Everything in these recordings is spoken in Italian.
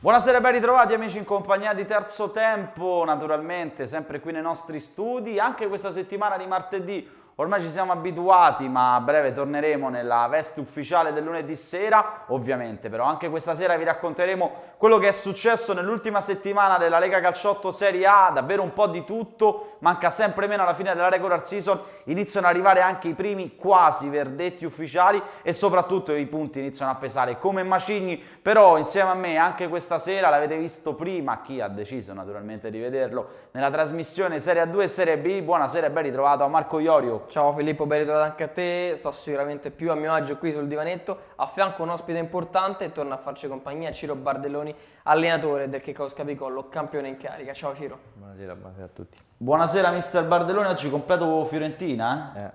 Buonasera e ben ritrovati amici in compagnia di Terzo Tempo, naturalmente sempre qui nei nostri studi, anche questa settimana di martedì. Ormai ci siamo abituati, ma a breve torneremo nella veste ufficiale del lunedì sera, ovviamente, però anche questa sera vi racconteremo quello che è successo nell'ultima settimana della Lega Calciotto Serie A, davvero un po' di tutto, manca sempre meno alla fine della regular season, iniziano ad arrivare anche i primi quasi verdetti ufficiali e soprattutto i punti iniziano a pesare come macigni, però insieme a me anche questa sera, l'avete visto prima, chi ha deciso naturalmente di vederlo, nella trasmissione Serie A2 e Serie B, buonasera e ben ritrovato a Marco Iorio. Ciao Filippo, ben ritrovato anche a te, sto sicuramente più a mio agio qui sul divanetto, a fianco un ospite importante e torna a farci compagnia Ciro Bardelloni, allenatore del Checos Capicollo, campione in carica. Ciao Ciro. Buonasera a tutti. Buonasera mister Bardelloni, oggi completo Fiorentina,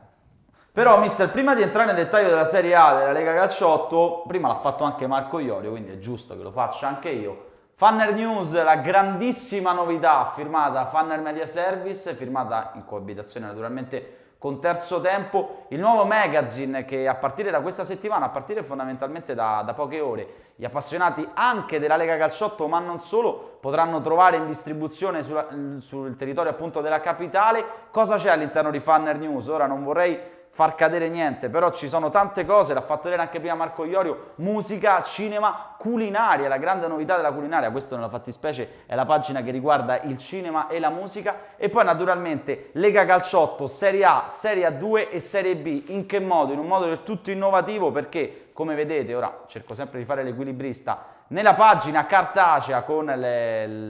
Però mister, prima di entrare nel dettaglio della Serie A della Lega Calciotto, prima l'ha fatto anche Marco Iorio, quindi è giusto che lo faccia anche io. Fanner News, la grandissima novità firmata Fanner Media Service, firmata in coabitazione naturalmente con Terzo Tempo, il nuovo magazine che a partire da questa settimana, a partire fondamentalmente da poche ore, gli appassionati anche della Lega Calciotto, ma non solo, potranno trovare in distribuzione sul territorio appunto della capitale. Cosa c'è all'interno di Fanner News? Ora non vorrei far cadere niente, però ci sono tante cose, l'ha fatto vedere anche prima Marco Iorio, musica, cinema, culinaria, la grande novità della culinaria, questo nella fattispecie è la pagina che riguarda il cinema e la musica, e poi naturalmente Lega Calciotto, Serie A, Serie A2 e Serie B. In che modo? In un modo del tutto innovativo, perché come vedete, ora cerco sempre di fare l'equilibrista, nella pagina cartacea con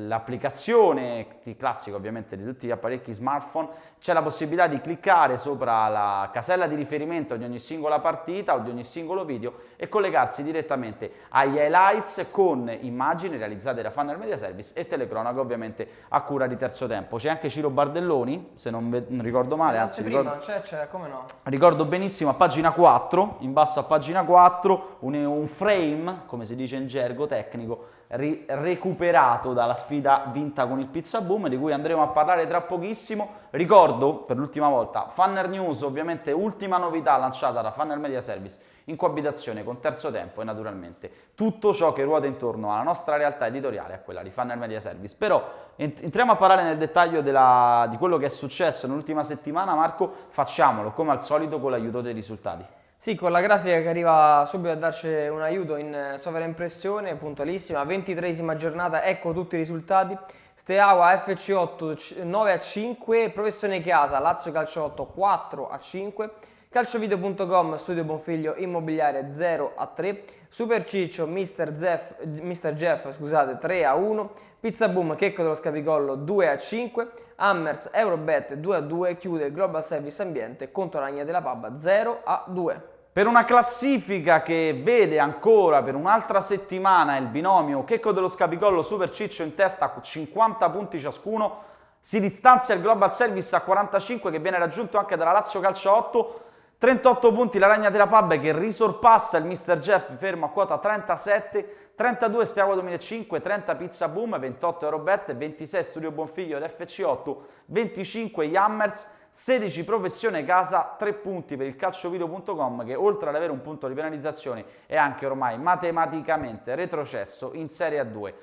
l'applicazione classica ovviamente di tutti gli apparecchi smartphone c'è la possibilità di cliccare sopra la casella di riferimento di ogni singola partita o di ogni singolo video e collegarsi direttamente agli highlights con immagini realizzate da Fanner Media Service e telecronaca ovviamente a cura di Terzo Tempo. C'è anche Ciro Bardelloni, se non ricordo male, anzi C'è, come no? ricordo benissimo, a pagina 4, in basso a pagina 4, un frame, come si dice in gergo tecnico, recuperato dalla sfida vinta con il Pizza Boom, di cui andremo a parlare tra pochissimo. Ricordo per l'ultima volta Fanner News, ovviamente ultima novità lanciata da Fanner Media Service in coabitazione con Terzo Tempo e naturalmente tutto ciò che ruota intorno alla nostra realtà editoriale, a quella di Fanner Media Service. Però entriamo a parlare nel dettaglio di quello che è successo nell'ultima settimana. Marco, facciamolo come al solito con l'aiuto dei risultati. Sì, con la grafica che arriva subito a darci un aiuto in sovraimpressione, puntualissima, 23esima giornata, ecco tutti i risultati. Steaua FC8 9-5, Professione Chiasa, Lazio Calciotto 4-5, Calciovideo.com, Studio Bonfiglio Immobiliare 0-3, Super Ciccio, Mr. Jeff, scusate, 3-1, Pizza Boom, Checco dello Scapicollo 2-5, Hammers Eurobet 2-2, chiude il Global Service Ambiente contro Ragna della Pabba 0-2. Per una classifica che vede ancora per un'altra settimana il binomio Checco dello Scapicollo Super Ciccio in testa con 50 punti ciascuno, si distanzia il Global Service a 45 che viene raggiunto anche dalla Lazio Calciotto, 38 punti la Ragna della Pabba che risorpassa il Mr. Jeff, fermo a quota 37, 32 Steaua 2005, 30 Pizza Boom, 28 Eurobet, 26 Studio Bonfiglio ed FC8, 25 Hammers, 16 Professione Casa, 3 punti per il Calciovideo.com che oltre ad avere un punto di penalizzazione è anche ormai matematicamente retrocesso in Serie A2.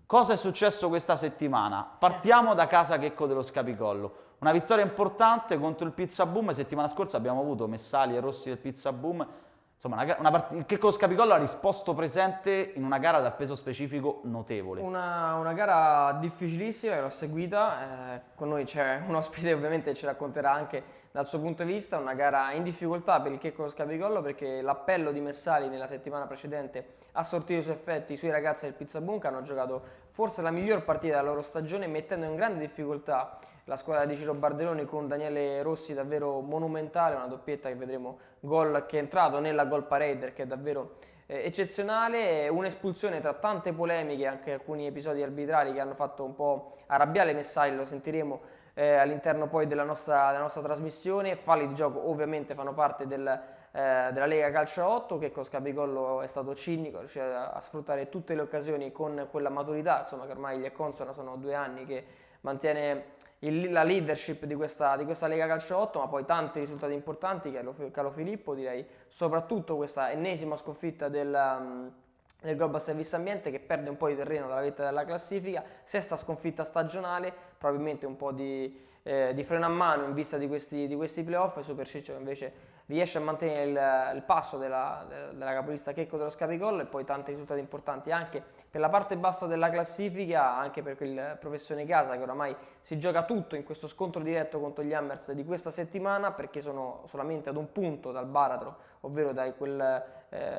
Cosa è successo questa settimana? Partiamo da casa Checco dello Scapicollo. Una vittoria importante contro il Pizza Boom. Settimana scorsa abbiamo avuto Messali e Rossi del Pizza Boom. Insomma, il Checco Scapicollo ha risposto presente in una gara dal peso specifico notevole. Una gara difficilissima che l'ho seguita, con noi c'è un ospite ovviamente che ci racconterà anche dal suo punto di vista, una gara in difficoltà per il Checco Scapicollo perché l'appello di Messali nella settimana precedente ha sortito i suoi effetti sui ragazzi del Pizza Boom che hanno giocato forse la miglior partita della loro stagione mettendo in grande difficoltà la squadra di Ciro Bardelloni con Daniele Rossi davvero monumentale, una doppietta che vedremo, gol che è entrato nella goal parade che è davvero eccezionale, un'espulsione tra tante polemiche, anche alcuni episodi arbitrali che hanno fatto un po' arrabbiare Messali, lo sentiremo all'interno poi della nostra trasmissione. Falli di gioco ovviamente fanno parte della Lega Calcio 8, che con Scapicollo è stato cinico, è riuscito a sfruttare tutte le occasioni con quella maturità, insomma, che ormai gli è consona, sono 2 anni che mantiene la leadership di questa Lega Calcio 8, ma poi tanti risultati importanti, Calo Filippo direi, soprattutto questa ennesima sconfitta del del Global Service Ambiente, che perde un po' di terreno dalla vetta della classifica, sesta sconfitta stagionale, probabilmente un po' di freno a mano in vista di questi playoff. Super Ciccio invece riesce a mantenere il passo della capolista Checco dello Scapigollo, e poi tanti risultati importanti anche per la parte bassa della classifica, anche per il Professione Casa, che oramai si gioca tutto in questo scontro diretto contro gli Hammers di questa settimana, perché sono solamente ad un punto dal baratro, ovvero da quel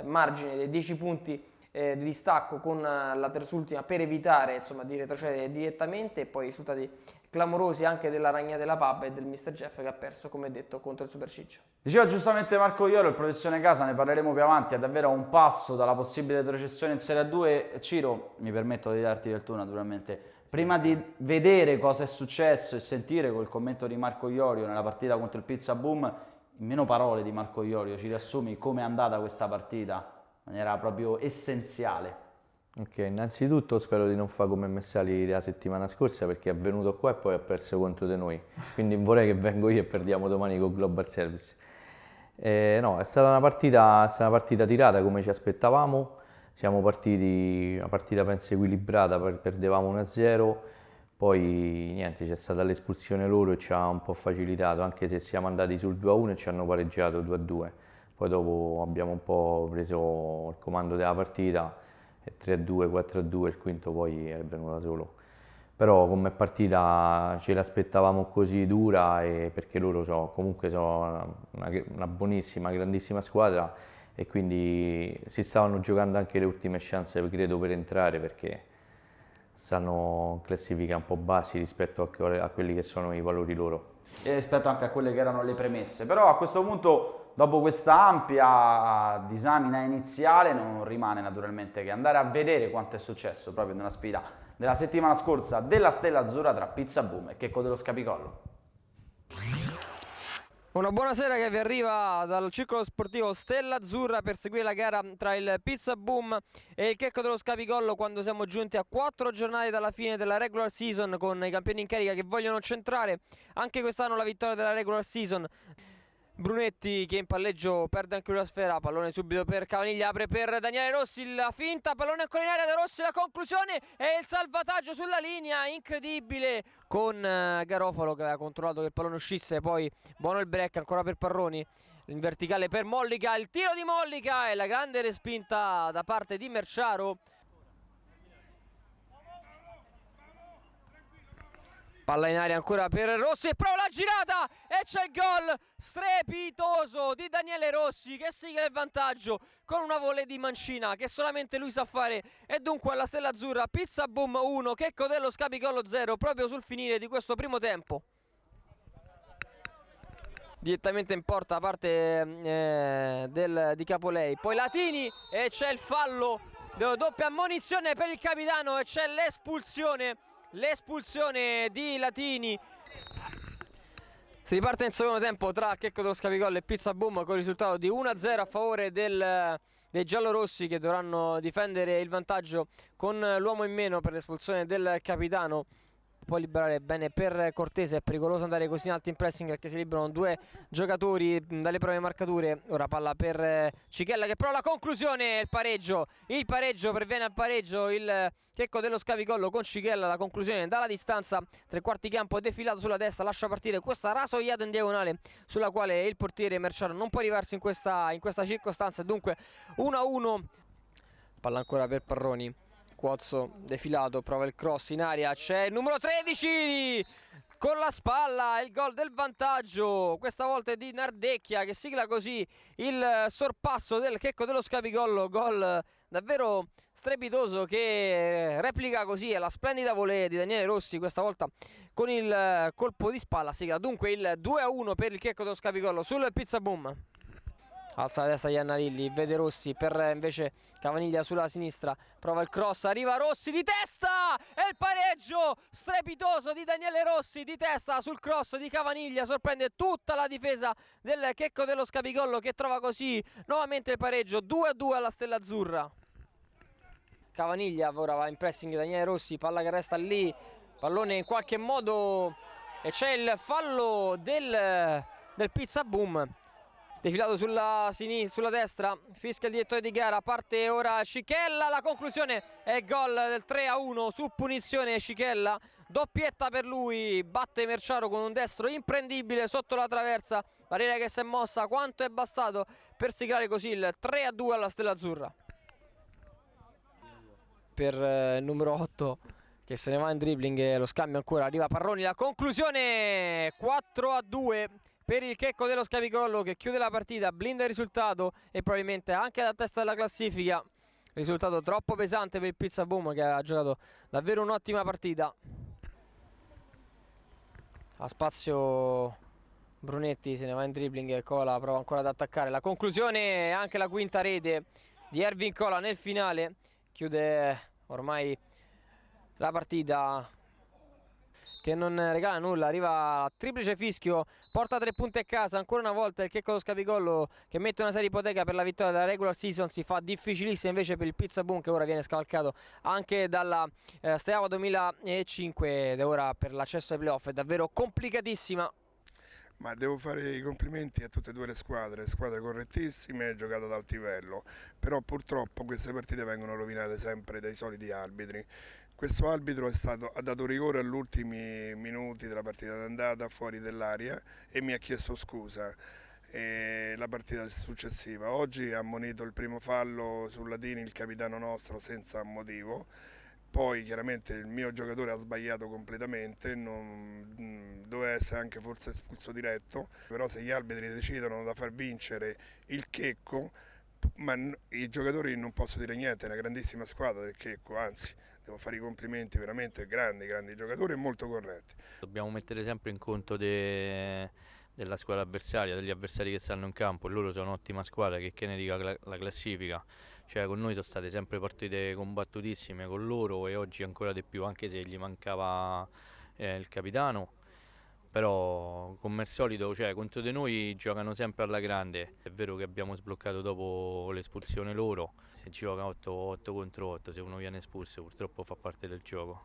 margine dei 10 punti di distacco con la terzultima, per evitare insomma di retrocedere direttamente. E poi risultati clamorosi anche della Ragna della Pab e del Mr. Jeff, che ha perso, come detto, contro il Super Ciccio. Diceva giustamente Marco Iolo, il Professione Casa, ne parleremo più avanti, è davvero a un passo dalla possibile retrocessione in Serie A2. Ciro, mi permetto di darti del tu naturalmente, prima di vedere cosa è successo e sentire col commento di Marco Iorio nella partita contro il Pizza Boom, in meno parole di Marco Iorio, ci riassumi come è andata questa partita in maniera proprio essenziale? Ok, innanzitutto spero di non fare come Messali la settimana scorsa, perché è venuto qua e poi ha perso contro di noi, quindi vorrei che vengo io e perdiamo domani con Global Service. No, è stata una partita tirata come ci aspettavamo, siamo partiti, una partita penso equilibrata, perdevamo 1-0, poi niente, c'è stata l'espulsione loro e ci ha un po' facilitato, anche se siamo andati sul 2-1 e ci hanno pareggiato 2-2, poi dopo abbiamo un po' preso il comando della partita, 3-2, 4-2, il quinto poi è venuto da solo. Però come partita ce l'aspettavamo così dura, perché loro comunque sono una buonissima, grandissima squadra, e quindi si stavano giocando anche le ultime chance, credo, per entrare, perché stanno in classifica un po' bassi rispetto a quelli che sono i valori loro. E rispetto anche a quelle che erano le premesse. Però a questo punto, dopo questa ampia disamina iniziale, non rimane naturalmente che andare a vedere quanto è successo proprio nella sfida della settimana scorsa della Stella Azzurra tra Pizza Boom e Checco dello Scapicollo. Una buonasera che vi arriva dal circolo sportivo Stella Azzurra per seguire la gara tra il Pizza Boom e il Checco dello Scapigollo, quando siamo giunti a 4 giornate dalla fine della regular season, con i campioni in carica che vogliono centrare anche quest'anno la vittoria della regular season. Brunetti, che in palleggio perde anche lui la sfera, pallone subito per Cavaniglia, apre per Daniele Rossi, la finta, pallone ancora in aria da Rossi, la conclusione e il salvataggio sulla linea, incredibile, con Garofalo che aveva controllato che il pallone uscisse. Poi buono il break ancora per Parroni, in verticale per Mollica, il tiro di Mollica e la grande respinta da parte di Merciaro. Palla in aria ancora per Rossi e prova la girata e c'è il gol strepitoso di Daniele Rossi, che sigla il vantaggio con una volée di mancina che solamente lui sa fare, e dunque alla Stella Azzurra Pizza Boom 1, Checco dello Scapigollo 0, proprio sul finire di questo primo tempo. Direttamente in porta da parte di Capolei, poi Latini e c'è il fallo, doppia ammonizione per il capitano e c'è l'espulsione di Latini. Si riparte in secondo tempo tra Checco dello Scapigollo e Pizza Boom, con il risultato di 1-0 a favore dei giallorossi, che dovranno difendere il vantaggio con l'uomo in meno per l'espulsione del capitano. Può liberare bene per Cortese, è pericoloso andare così in alto in pressing perché si liberano due giocatori dalle proprie marcature. Ora palla per Cichella che prova la conclusione, il pareggio perviene al pareggio il Checco dello Scapigollo con Cichella, la conclusione dalla distanza, tre quarti campo defilato sulla destra, lascia partire questa rasoiata in diagonale sulla quale il portiere Merciano non può arrivarsi in questa circostanza. Dunque 1-1, palla ancora per Parroni, Cuozzo defilato, prova il cross in aria, c'è il numero 13 con la spalla, il gol del vantaggio, questa volta è di Nardecchia, che sigla così il sorpasso del Checco dello Scapigollo. Gol davvero strepitoso che replica così la splendida volée di Daniele Rossi, questa volta con il colpo di spalla. Sigla dunque il 2-1 per il Checco dello Scapigollo sul Pizza Boom. Alza la testa Iannarilli, vede Rossi per invece Cavaniglia sulla sinistra, prova il cross, arriva Rossi di testa e il pareggio strepitoso di Daniele Rossi di testa sul cross di Cavaniglia, sorprende tutta la difesa del Checco dello Scapigollo, che trova così nuovamente il pareggio. 2-2 alla Stella Azzurra. Cavaniglia ora va in pressing Daniele Rossi, palla che resta lì, pallone in qualche modo, e c'è il fallo del Pizza Boom. defilato sulla sinistra, sulla destra, fischia il direttore di gara, parte ora Scichella, la conclusione è il gol del 3-1 su punizione. Scichella, doppietta per lui, batte Merciaro con un destro imprendibile sotto la traversa, barriera che si è mossa, quanto è bastato per siglare così il 3-2 alla Stella Azzurra. Per il numero 8 che se ne va in dribbling e lo scambio ancora, arriva Parroni, la conclusione 4-2 per il Checco dello Scapicollo, che chiude la partita, blinda il risultato e probabilmente anche la testa della classifica. Risultato troppo pesante per il Pizza Boom, che ha giocato davvero un'ottima partita. A spazio Brunetti, se ne va in dribbling e Cola prova ancora ad attaccare. La conclusione, anche la quinta rete di Ervin Cola nel finale, chiude ormai la partita, che non regala nulla. Arriva a triplice fischio, porta 3 punti a casa ancora una volta il Checco dello Scapicollo, che mette una serie ipoteca per la vittoria della regular season. Si fa difficilissima invece per il Pizza Boom, che ora viene scavalcato anche dalla Steaua 2005 ed è ora per l'accesso ai playoff è davvero complicatissima. Ma devo fare i complimenti a tutte e due le squadre correttissime, giocate ad alto livello, però purtroppo queste partite vengono rovinate sempre dai soliti arbitri. Questo arbitro ha dato rigore agli ultimi minuti della partita d'andata fuori dell'area e mi ha chiesto scusa. La partita successiva oggi ha ammonito il primo fallo su Latini, il capitano nostro, senza motivo. Poi chiaramente il mio giocatore ha sbagliato completamente, doveva essere anche forse espulso diretto, però se gli arbitri decidono da far vincere il Checco, ma i giocatori non posso dire niente, è una grandissima squadra del Checco, anzi devo fare i complimenti, veramente grandi giocatori e molto corretti. Dobbiamo mettere sempre in conto della squadra avversaria, degli avversari che stanno in campo. Loro sono un'ottima squadra, che ne dica la classifica. Cioè, con noi sono state sempre partite combattutissime con loro, e oggi ancora di più, anche se gli mancava il capitano. Però come al solito, cioè, contro di noi giocano sempre alla grande. È vero che abbiamo sbloccato dopo l'espulsione loro, si gioca 8 contro 8, se uno viene espulso purtroppo fa parte del gioco.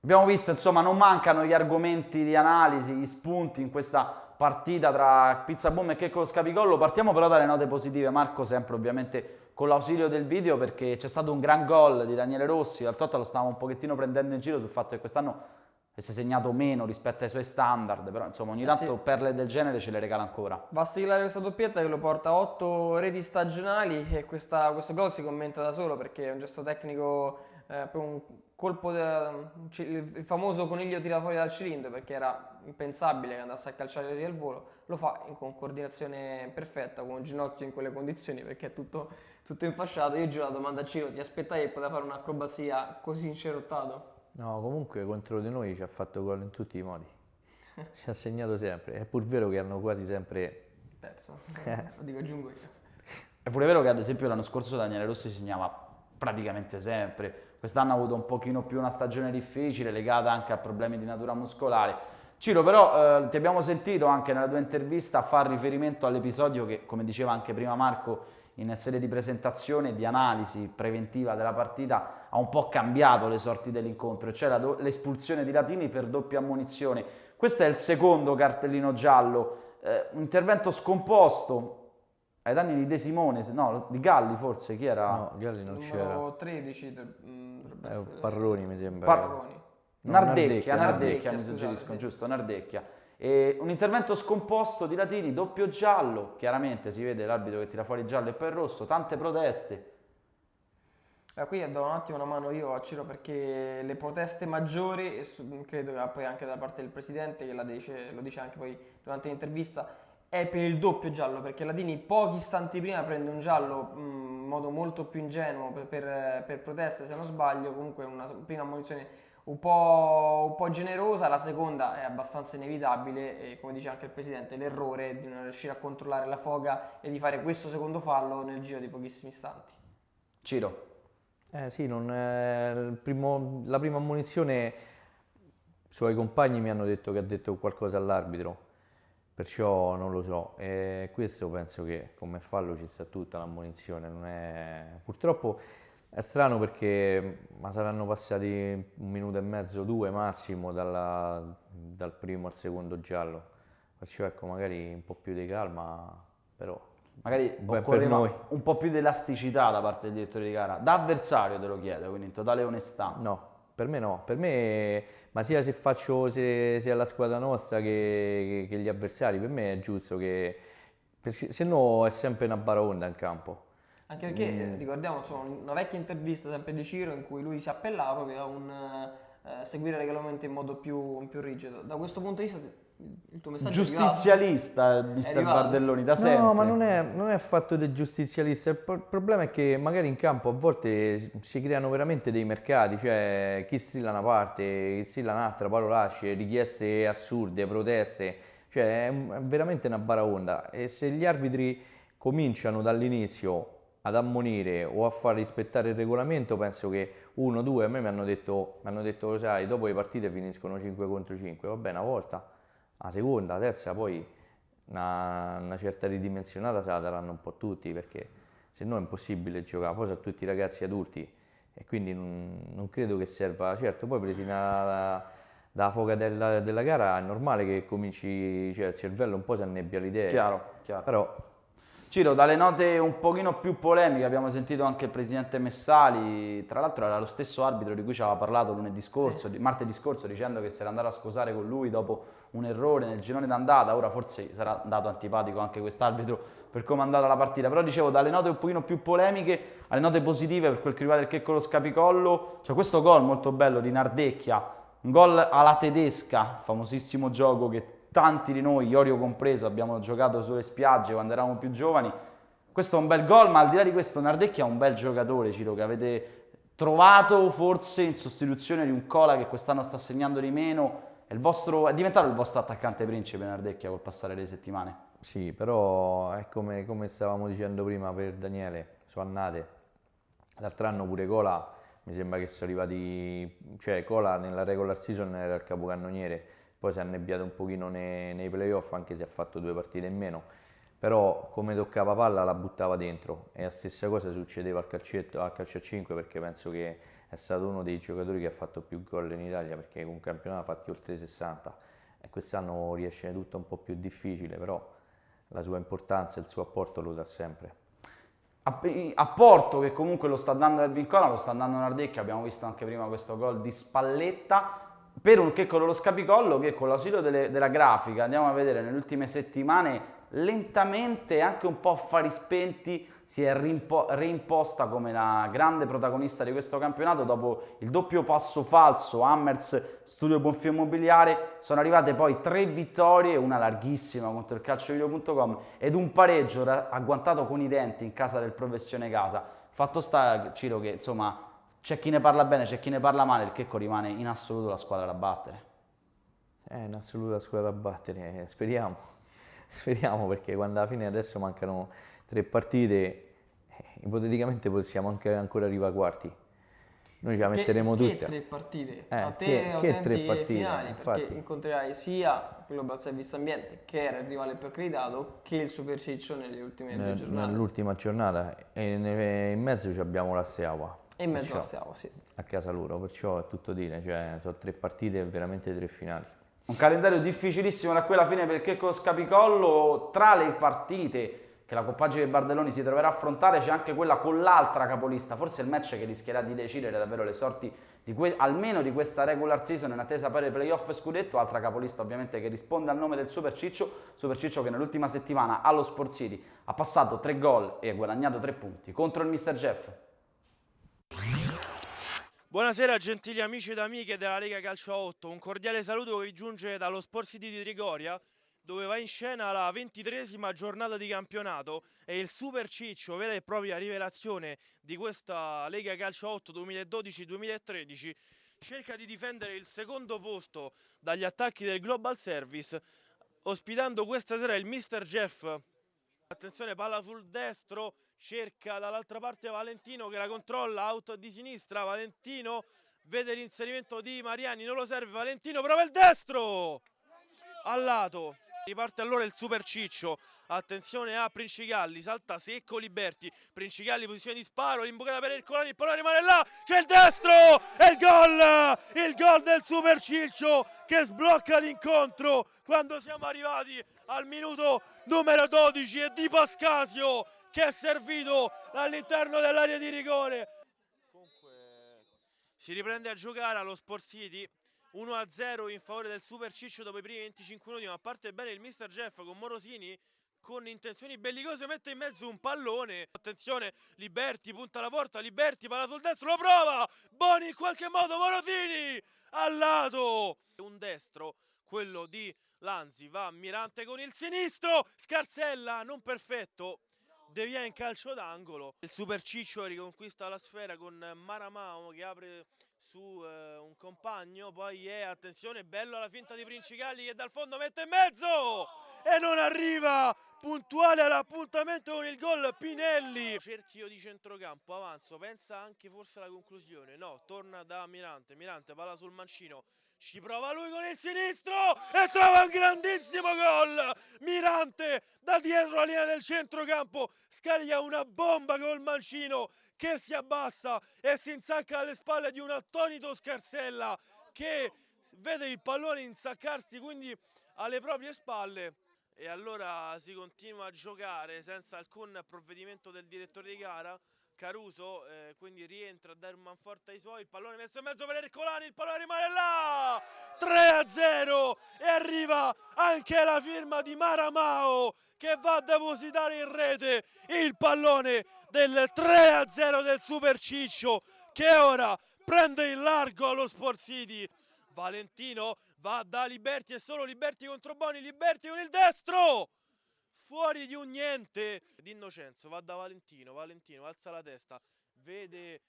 Abbiamo visto, insomma, non mancano gli argomenti di analisi, gli spunti in questa partita tra Pizza Boom e Checco Scapicollo. Partiamo però dalle note positive, Marco, sempre ovviamente con l'ausilio del video, perché c'è stato un gran gol di Daniele Rossi. Al Totta lo stavamo un pochettino prendendo in giro sul fatto che quest'anno si è segnato meno rispetto ai suoi standard, però insomma ogni tanto perle del genere ce le regala ancora. Va a siglare questa doppietta che lo porta a 8 reti stagionali, e questo gol si commenta da solo, perché è un gesto tecnico, per un colpo, il famoso coniglio tira fuori dal cilindro, perché era impensabile che andasse a calciare così al volo. Lo fa con coordinazione perfetta, con un ginocchio in quelle condizioni, perché è tutto infasciato. Io giro la domanda a Ciro: ti aspettavi che poteva fare un'acrobazia così incerottato? No, comunque contro di noi ci ha fatto gol in tutti i modi, ci ha segnato sempre. È pur vero che hanno quasi sempre perso, lo dico, aggiungo io. È pure vero che ad esempio l'anno scorso Daniele Rossi segnava praticamente sempre, quest'anno ha avuto un pochino più una stagione difficile, legata anche a problemi di natura muscolare. Ciro, però ti abbiamo sentito anche nella tua intervista a fare riferimento all'episodio che, come diceva anche prima Marco, in sede di presentazione e di analisi preventiva della partita ha un po' cambiato le sorti dell'incontro, cioè l'espulsione di Latini per doppia ammonizione. Questo è il secondo cartellino giallo, un intervento scomposto ai danni di De Simone, no, di Galli forse, chi era? No, Galli non c'era. Numero 13 Parroni mi sembra. Parroni. No, Nardecchia, mi scusate, suggeriscono, sì. giusto, Nardecchia. E un intervento scomposto di Latini, doppio giallo, chiaramente si vede l'arbitro che tira fuori il giallo e poi il rosso, tante proteste. Qui do un attimo una mano io a Ciro, perché le proteste maggiori, credo che poi anche da parte del presidente, che lo dice anche poi durante l'intervista, è per il doppio giallo, perché Latini pochi istanti prima prende un giallo in modo molto più ingenuo per proteste, se non sbaglio. Comunque una prima ammonizione un po' generosa, la seconda è abbastanza inevitabile, e come dice anche il presidente, l'errore di non riuscire a controllare la foga e di fare questo secondo fallo nel giro di pochissimi istanti. Ciro. Sì, la prima ammonizione, i suoi compagni mi hanno detto che ha detto qualcosa all'arbitro, perciò non lo so. E questo penso che come fallo ci sta tutta l'ammonizione. Purtroppo è strano, perché ma saranno passati 1 minuto e mezzo, 2 massimo dal primo al secondo giallo. perciò ecco magari un po' più di calma, però Magari per occorreva noi. un po' più di elasticità da parte del direttore di gara. Da avversario te lo chiedo, quindi in totale onestà. No, per me no, per me, ma sia se faccio sia la squadra nostra che gli avversari, per me è giusto che, perché se no è sempre una baraonda in campo. Anche perché ricordiamo insomma, una vecchia intervista sempre di Ciro in cui lui si appellava proprio a un seguire il regolamento in modo più rigido. Da questo punto di vista il tuo messaggio Giustizialista, È mister arrivato? Bardelloni, da sempre. No, ma non è affatto del giustizialista, il problema è che magari in campo a volte si creano veramente dei mercati, cioè chi strilla una parte, chi strilla un'altra, parolacce, richieste assurde, proteste, cioè è veramente una baraonda e se gli arbitri cominciano dall'inizio ad ammonire o a far rispettare il regolamento, penso che uno, due, a me mi hanno detto, lo sai, dopo le partite finiscono 5 contro 5, va bene, una volta, la seconda, la terza, poi una certa ridimensionata se la daranno un po' tutti, perché se no è impossibile giocare, poi sono tutti ragazzi adulti e quindi non credo che serva, certo, poi presi dalla foga della gara è normale che cominci, cioè il cervello un po' si annebbia l'idea, Chiaro, chiaro. però Ciro, dalle note un pochino più polemiche abbiamo sentito anche il presidente Messali, tra l'altro era lo stesso arbitro di cui ci aveva parlato lunedì scorso, martedì scorso, dicendo che si era andato a scusare con lui dopo un errore nel girone d'andata, ora forse sarà andato antipatico anche quest'arbitro per come è andata la partita, però dicevo dalle note un pochino più polemiche alle note positive per quel che riguarda il Checco lo Scapicollo, c'è questo gol molto bello di Nardecchia, un gol alla tedesca, famosissimo gioco che tanti di noi, Iorio compreso, abbiamo giocato sulle spiagge quando eravamo più giovani. Questo è un bel gol, ma al di là di questo Nardecchia è un bel giocatore, Ciro, che avete trovato forse in sostituzione di un Cola che quest'anno sta segnando di meno. È diventato il vostro attaccante principe Nardecchia col passare delle settimane. sì, però è come stavamo dicendo prima per Daniele, su annate, l'altro anno pure Cola, mi sembra che sono arrivati, cioè Cola nella regular season era il capocannoniere, poi si è annebbiato un pochino nei playoff anche se ha fatto 2 partite in meno, però come toccava palla la buttava dentro e la stessa cosa succedeva al calcio a 5 perché penso che è stato uno dei giocatori che ha fatto più gol in Italia perché con un campionato ha fatti oltre 60 e quest'anno riesce tutto un po' più difficile, però la sua importanza e il suo apporto lo dà sempre. Apporto che comunque lo sta dando Elvin Cola, lo sta dando Nardecchia, abbiamo visto anche prima questo gol di Spalletta, per un Checco lo Scapicollo che con l'ausilio della grafica andiamo a vedere nelle ultime settimane lentamente anche un po' a fari spenti si è reimposta come la grande protagonista di questo campionato dopo il doppio passo falso Hammers Studio Bonfim Immobiliare. Sono arrivate poi 3 vittorie, una larghissima contro il calciovideo.com ed un pareggio agguantato con i denti in casa del Professione Casa. Fatto sta, Ciro, che insomma c'è chi ne parla bene, c'è chi ne parla male, il Checco rimane in assoluto la squadra da battere. È in assoluta squadra da battere, speriamo perché quando alla fine adesso mancano 3 partite, ipoteticamente possiamo anche ancora arrivare a quarti. Noi ce la metteremo che tutte. 3 partite? A te che che 3 autentiche partite, finali, infatti. perché incontrerai sia il Global Service Ambiente, che era il rivale più accreditato, che il Super Ciccio nelle ultime 2 giornate. Nell'ultima giornata e in mezzo ci abbiamo la Steaua. E in mezzo alla Steaua, sì. A casa loro, perciò è tutto dire, cioè sono 3 partite e veramente 3 finali. Un calendario difficilissimo da qui alla fine per il Checco Scapicollo. Tra le partite che la compagine dei Bardelloni si troverà a affrontare c'è anche quella con l'altra capolista, forse il match che rischierà di decidere davvero le sorti almeno di questa regular season in attesa per i playoff e scudetto. Altra capolista ovviamente che risponde al nome del Super Ciccio che nell'ultima settimana allo Sport City ha passato 3 gol e ha guadagnato 3 punti contro il Mister Jeff. Buonasera gentili amici ed amiche della Lega Calcio a 8, un cordiale saluto che vi giunge dallo Sport City di Trigoria, dove va in scena la 23esima giornata di campionato e il Super Ciccio, vera e propria rivelazione di questa Lega Calcio a 8 2012-2013, cerca di difendere il secondo posto dagli attacchi del Global Service, ospitando questa sera il Mister Jeff. Attenzione, palla sul destro, cerca dall'altra parte Valentino che la controlla, out di sinistra, Valentino vede l'inserimento di Mariani, non lo serve, Valentino prova il destro! Al lato, Riparte allora il Super Ciccio, attenzione a Princigalli, salta secco Liberti, Princigalli posizione di sparo, l'imbucata per Ercolani, il pallone rimane là, c'è il destro e il gol del Super Ciccio che sblocca l'incontro quando siamo arrivati al minuto numero 12 e Di Pascasio che è servito all'interno dell'area di rigore. Comunque si riprende a giocare allo Sport City. 1-0 in favore del Super Ciccio dopo i primi 25 minuti, ma parte bene il Mr. Jeff con Morosini con intenzioni bellicose, mette in mezzo un pallone, attenzione, Liberti punta alla porta, Liberti palla sul destro, lo prova, Boni in qualche modo, Morosini al lato, un destro, quello di Lanzi, va Mirante con il sinistro, Scarsella non perfetto, devia in calcio d'angolo, il Super Ciccio riconquista la sfera con Maramao che apre su un compagno, poi attenzione, bello alla finta di Princigalli che dal fondo mette in mezzo e non arriva, puntuale all'appuntamento con il gol Pinelli, cerchio di centrocampo, avanzo, pensa anche forse alla conclusione, no, torna da Mirante, Mirante palla sul mancino, ci prova lui con il sinistro e trova un grandissimo gol, Mirante da dietro la linea del centrocampo scarica una bomba col mancino che si abbassa e si insacca alle spalle di un attonito Scarsella che vede il pallone insaccarsi quindi alle proprie spalle e allora si continua a giocare senza alcun provvedimento del direttore di gara. Caruso quindi rientra a dare un manforte ai suoi, il pallone messo in mezzo per Ercolani, il pallone rimane là, 3-0 e arriva anche la firma di Maramao che va a depositare in rete il pallone del 3-0 del Super Ciccio che ora prende in largo allo Sport City. Valentino va da Liberti e solo Liberti contro Boni, Liberti con il destro! Fuori di un niente di Innocenzo, va da Valentino, Valentino alza la testa, vede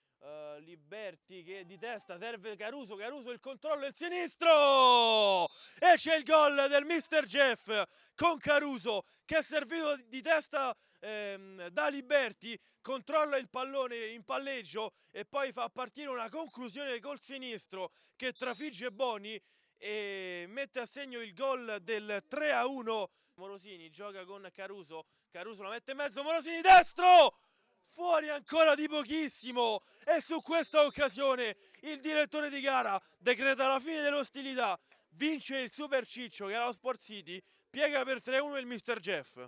Liberti che di testa serve Caruso, Caruso il controllo il sinistro e c'è il gol del Mr. Jeff con Caruso che è servito di testa da Liberti, controlla il pallone in palleggio e poi fa partire una conclusione col sinistro che trafigge Boni e mette a segno il gol del 3-1. Morosini gioca con Caruso, Caruso la mette in mezzo, Morosini destro, fuori ancora di pochissimo e su questa occasione il direttore di gara decreta la fine dell'ostilità, vince il Super Ciccio che è allo Sport City, piega per 3-1 il Mr. Jeff.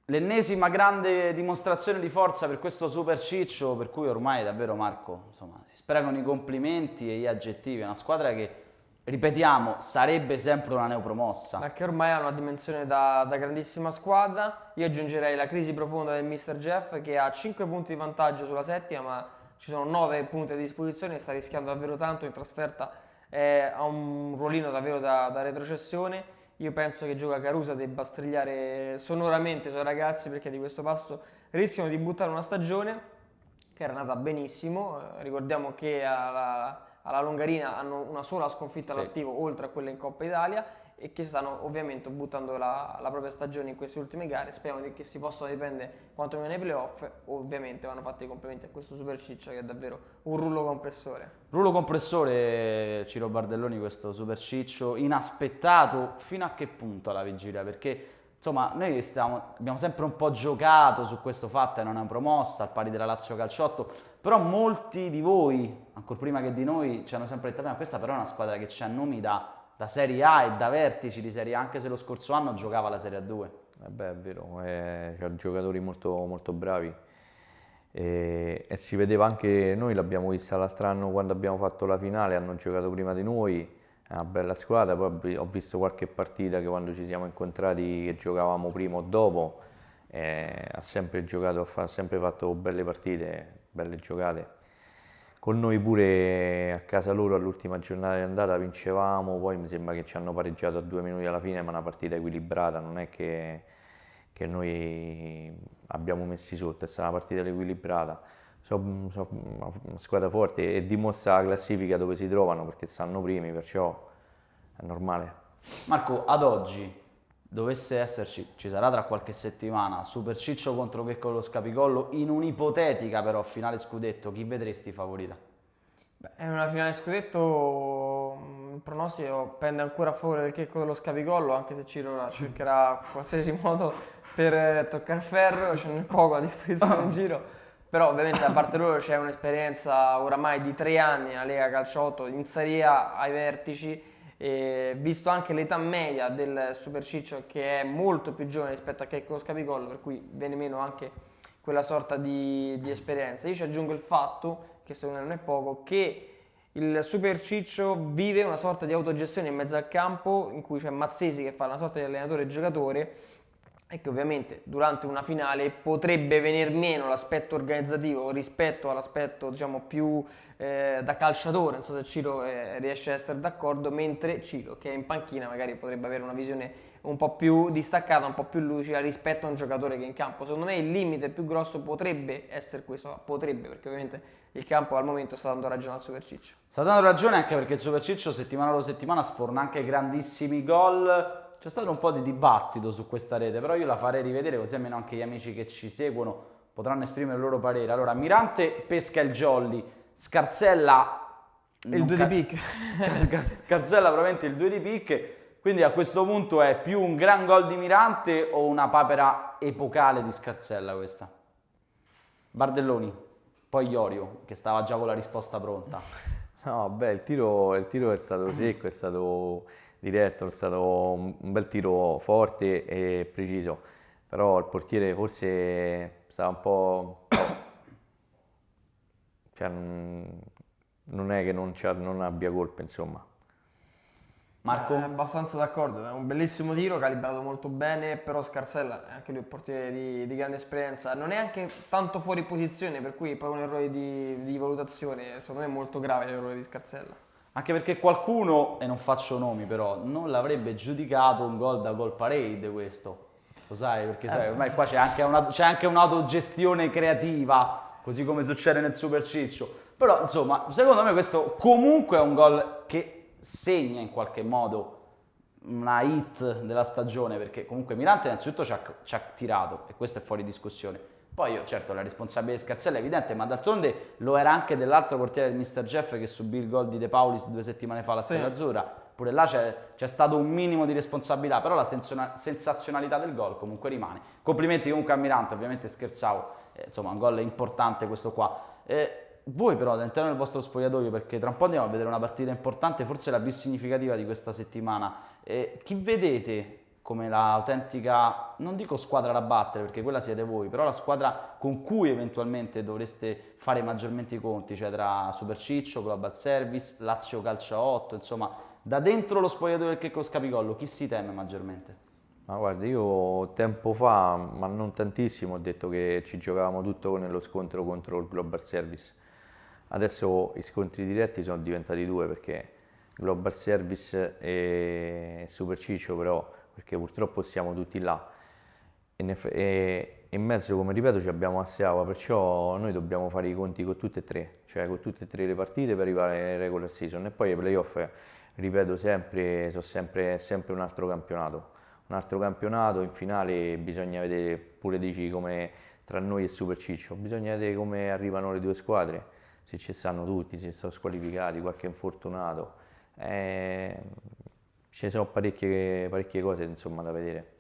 L'ennesima grande dimostrazione di forza per questo Super Ciccio, per cui ormai davvero Marco, insomma, si sprecano i complimenti e gli aggettivi, è una squadra che ripetiamo, sarebbe sempre una neopromossa. Perché ormai ha una dimensione da grandissima squadra. Io aggiungerei la crisi profonda del Mr. Jeff che ha 5 punti di vantaggio sulla settima, ma ci sono 9 punti a disposizione e sta rischiando davvero tanto in trasferta, ha un ruolino davvero da retrocessione. Io penso che Gioca Caruso debba strigliare sonoramente i suoi ragazzi perché di questo passo rischiano di buttare una stagione che era nata benissimo. Ricordiamo che alla Longarina hanno una sola sconfitta all'attivo oltre a quella in Coppa Italia e che stanno ovviamente buttando la propria stagione in queste ultime gare. Speriamo che si possano riprendere quantomeno nei playoff. Ovviamente vanno fatti i complimenti a questo Super Ciccio che è davvero un rullo compressore. Rullo compressore, Ciro Bardelloni, questo Super Ciccio inaspettato fino a che punto alla vigilia? Perché insomma noi abbiamo sempre un po' giocato su questo fatto e non è promossa al pari della Lazio Calciotto, però molti di voi, ancora prima che di noi, ci hanno sempre detto ma questa però è una squadra che c'ha nomi da Serie A e da vertici di Serie A, anche se lo scorso anno giocava la Serie A2. Beh, è vero, c'ha giocatori molto, molto bravi e si vedeva anche, noi l'abbiamo vista l'altro anno quando abbiamo fatto la finale, hanno giocato prima di noi, è una bella squadra, poi ho visto qualche partita che quando ci siamo incontrati che giocavamo prima o dopo, ha sempre giocato, ha sempre fatto belle partite, belle giocate. Con noi pure a casa loro all'ultima giornata di andata vincevamo, poi mi sembra che ci hanno pareggiato a 2 minuti alla fine, ma una partita equilibrata, non è che noi abbiamo messi sotto, è stata una partita equilibrata. Sono una squadra forte e dimostra la classifica dove si trovano perché stanno primi, perciò è normale. Marco, ad oggi dovesse esserci, ci sarà tra qualche settimana, Super Ciccio contro Peccolo Scapicollo in un'ipotetica però finale scudetto, chi vedresti favorita? È una finale scudetto il pronostico pende ancora a favore del Checco dello Scapigollo, anche se Ciro ora cercherà qualsiasi modo per toccare ferro, ce n'è poco a disposizione in giro. Però ovviamente a parte loro c'è un'esperienza oramai di 3 anni nella Lega Calcio 8 in Serie A ai vertici, e visto anche l'età media del Super Ciccio che è molto più giovane rispetto a Checco dello Scapigollo, per cui viene meno anche quella sorta di esperienza. Io ci aggiungo il fatto, che secondo me non è poco, che il Super Ciccio vive una sorta di autogestione in mezzo al campo in cui c'è Mazzesi che fa una sorta di allenatore e giocatore, e che ovviamente durante una finale potrebbe venir meno l'aspetto organizzativo rispetto all'aspetto diciamo più da calciatore, non so se Ciro riesce a essere d'accordo, mentre Ciro che è in panchina magari potrebbe avere una visione un po' più distaccata, un po' più lucida rispetto a un giocatore che è in campo. Secondo me il limite più grosso potrebbe essere questo, potrebbe, perché ovviamente il campo al momento sta dando ragione al Super Ciccio. Sta dando ragione anche perché il Super Ciccio settimana dopo settimana sforna anche grandissimi gol. C'è stato un po' di dibattito su questa rete, però io la farei rivedere così almeno anche gli amici che ci seguono potranno esprimere il loro parere. Allora, Mirante pesca il jolly, Scarsella... Il 2 di picche. Scarsella probabilmente il 2 di picche, quindi a questo punto è più un gran gol di Mirante o una papera epocale di Scarsella questa? Bardelloni, poi Iorio, che stava già con la risposta pronta. No, beh, il tiro è stato secco, è stato diretto, è stato un bel tiro forte e preciso, però il portiere forse stava un po'... cioè, non è che non abbia colpe, insomma. Marco? Abbastanza d'accordo, è un bellissimo tiro, calibrato molto bene, però Scarsella è anche lui un portiere di grande esperienza, non è anche tanto fuori posizione, per cui è proprio un errore di valutazione, secondo me è molto grave l'errore di Scarsella. Anche perché qualcuno, e non faccio nomi però, non l'avrebbe giudicato un gol da gol parade questo, lo sai? Perché sai, ormai qua c'è anche un'autogestione creativa, così come succede nel Super Ciccio, però insomma, secondo me questo comunque è un gol che segna in qualche modo una hit della stagione, perché comunque Mirante innanzitutto ci ha tirato e questo è fuori discussione. Poi io, certo, la responsabilità di Scarsella è evidente, ma d'altronde lo era anche dell'altro portiere del Mr. Jeff che subì il gol di De Paulis 2 settimane fa alla Stella Azzurra. Pure là c'è stato un minimo di responsabilità, però la sensazionalità del gol comunque rimane. Complimenti comunque a Mirante, ovviamente scherzavo, insomma un gol importante questo qua. Voi però all'interno del vostro spogliatoio, perché tra un po' andiamo a vedere una partita importante, forse la più significativa di questa settimana, chi vedete come l'autentica, non dico squadra da battere perché quella siete voi, però la squadra con cui eventualmente dovreste fare maggiormente i conti, cioè tra Super Ciccio, Global Service, Lazio Calcio 8, insomma da dentro lo spogliatoio del Checco Scapigollo, chi si teme maggiormente? Ma guarda, io tempo fa, ma non tantissimo, ho detto che ci giocavamo tutto nello scontro contro il Global Service. Adesso i scontri diretti sono diventati 2 perché Global Service e Super Ciccio però, perché purtroppo siamo tutti là e in mezzo, come ripeto, ci abbiamo Assiava, perciò noi dobbiamo fare i conti con tutte e 3, cioè con tutte e 3 le partite per arrivare ai regular season e poi i playoff, ripeto sempre, sono sempre un altro campionato, in finale bisogna vedere, pure dici come tra noi e Super Ciccio, bisogna vedere come arrivano le 2 squadre, se ci stanno tutti, se sono squalificati, qualche infortunato, ci sono parecchie cose insomma da vedere.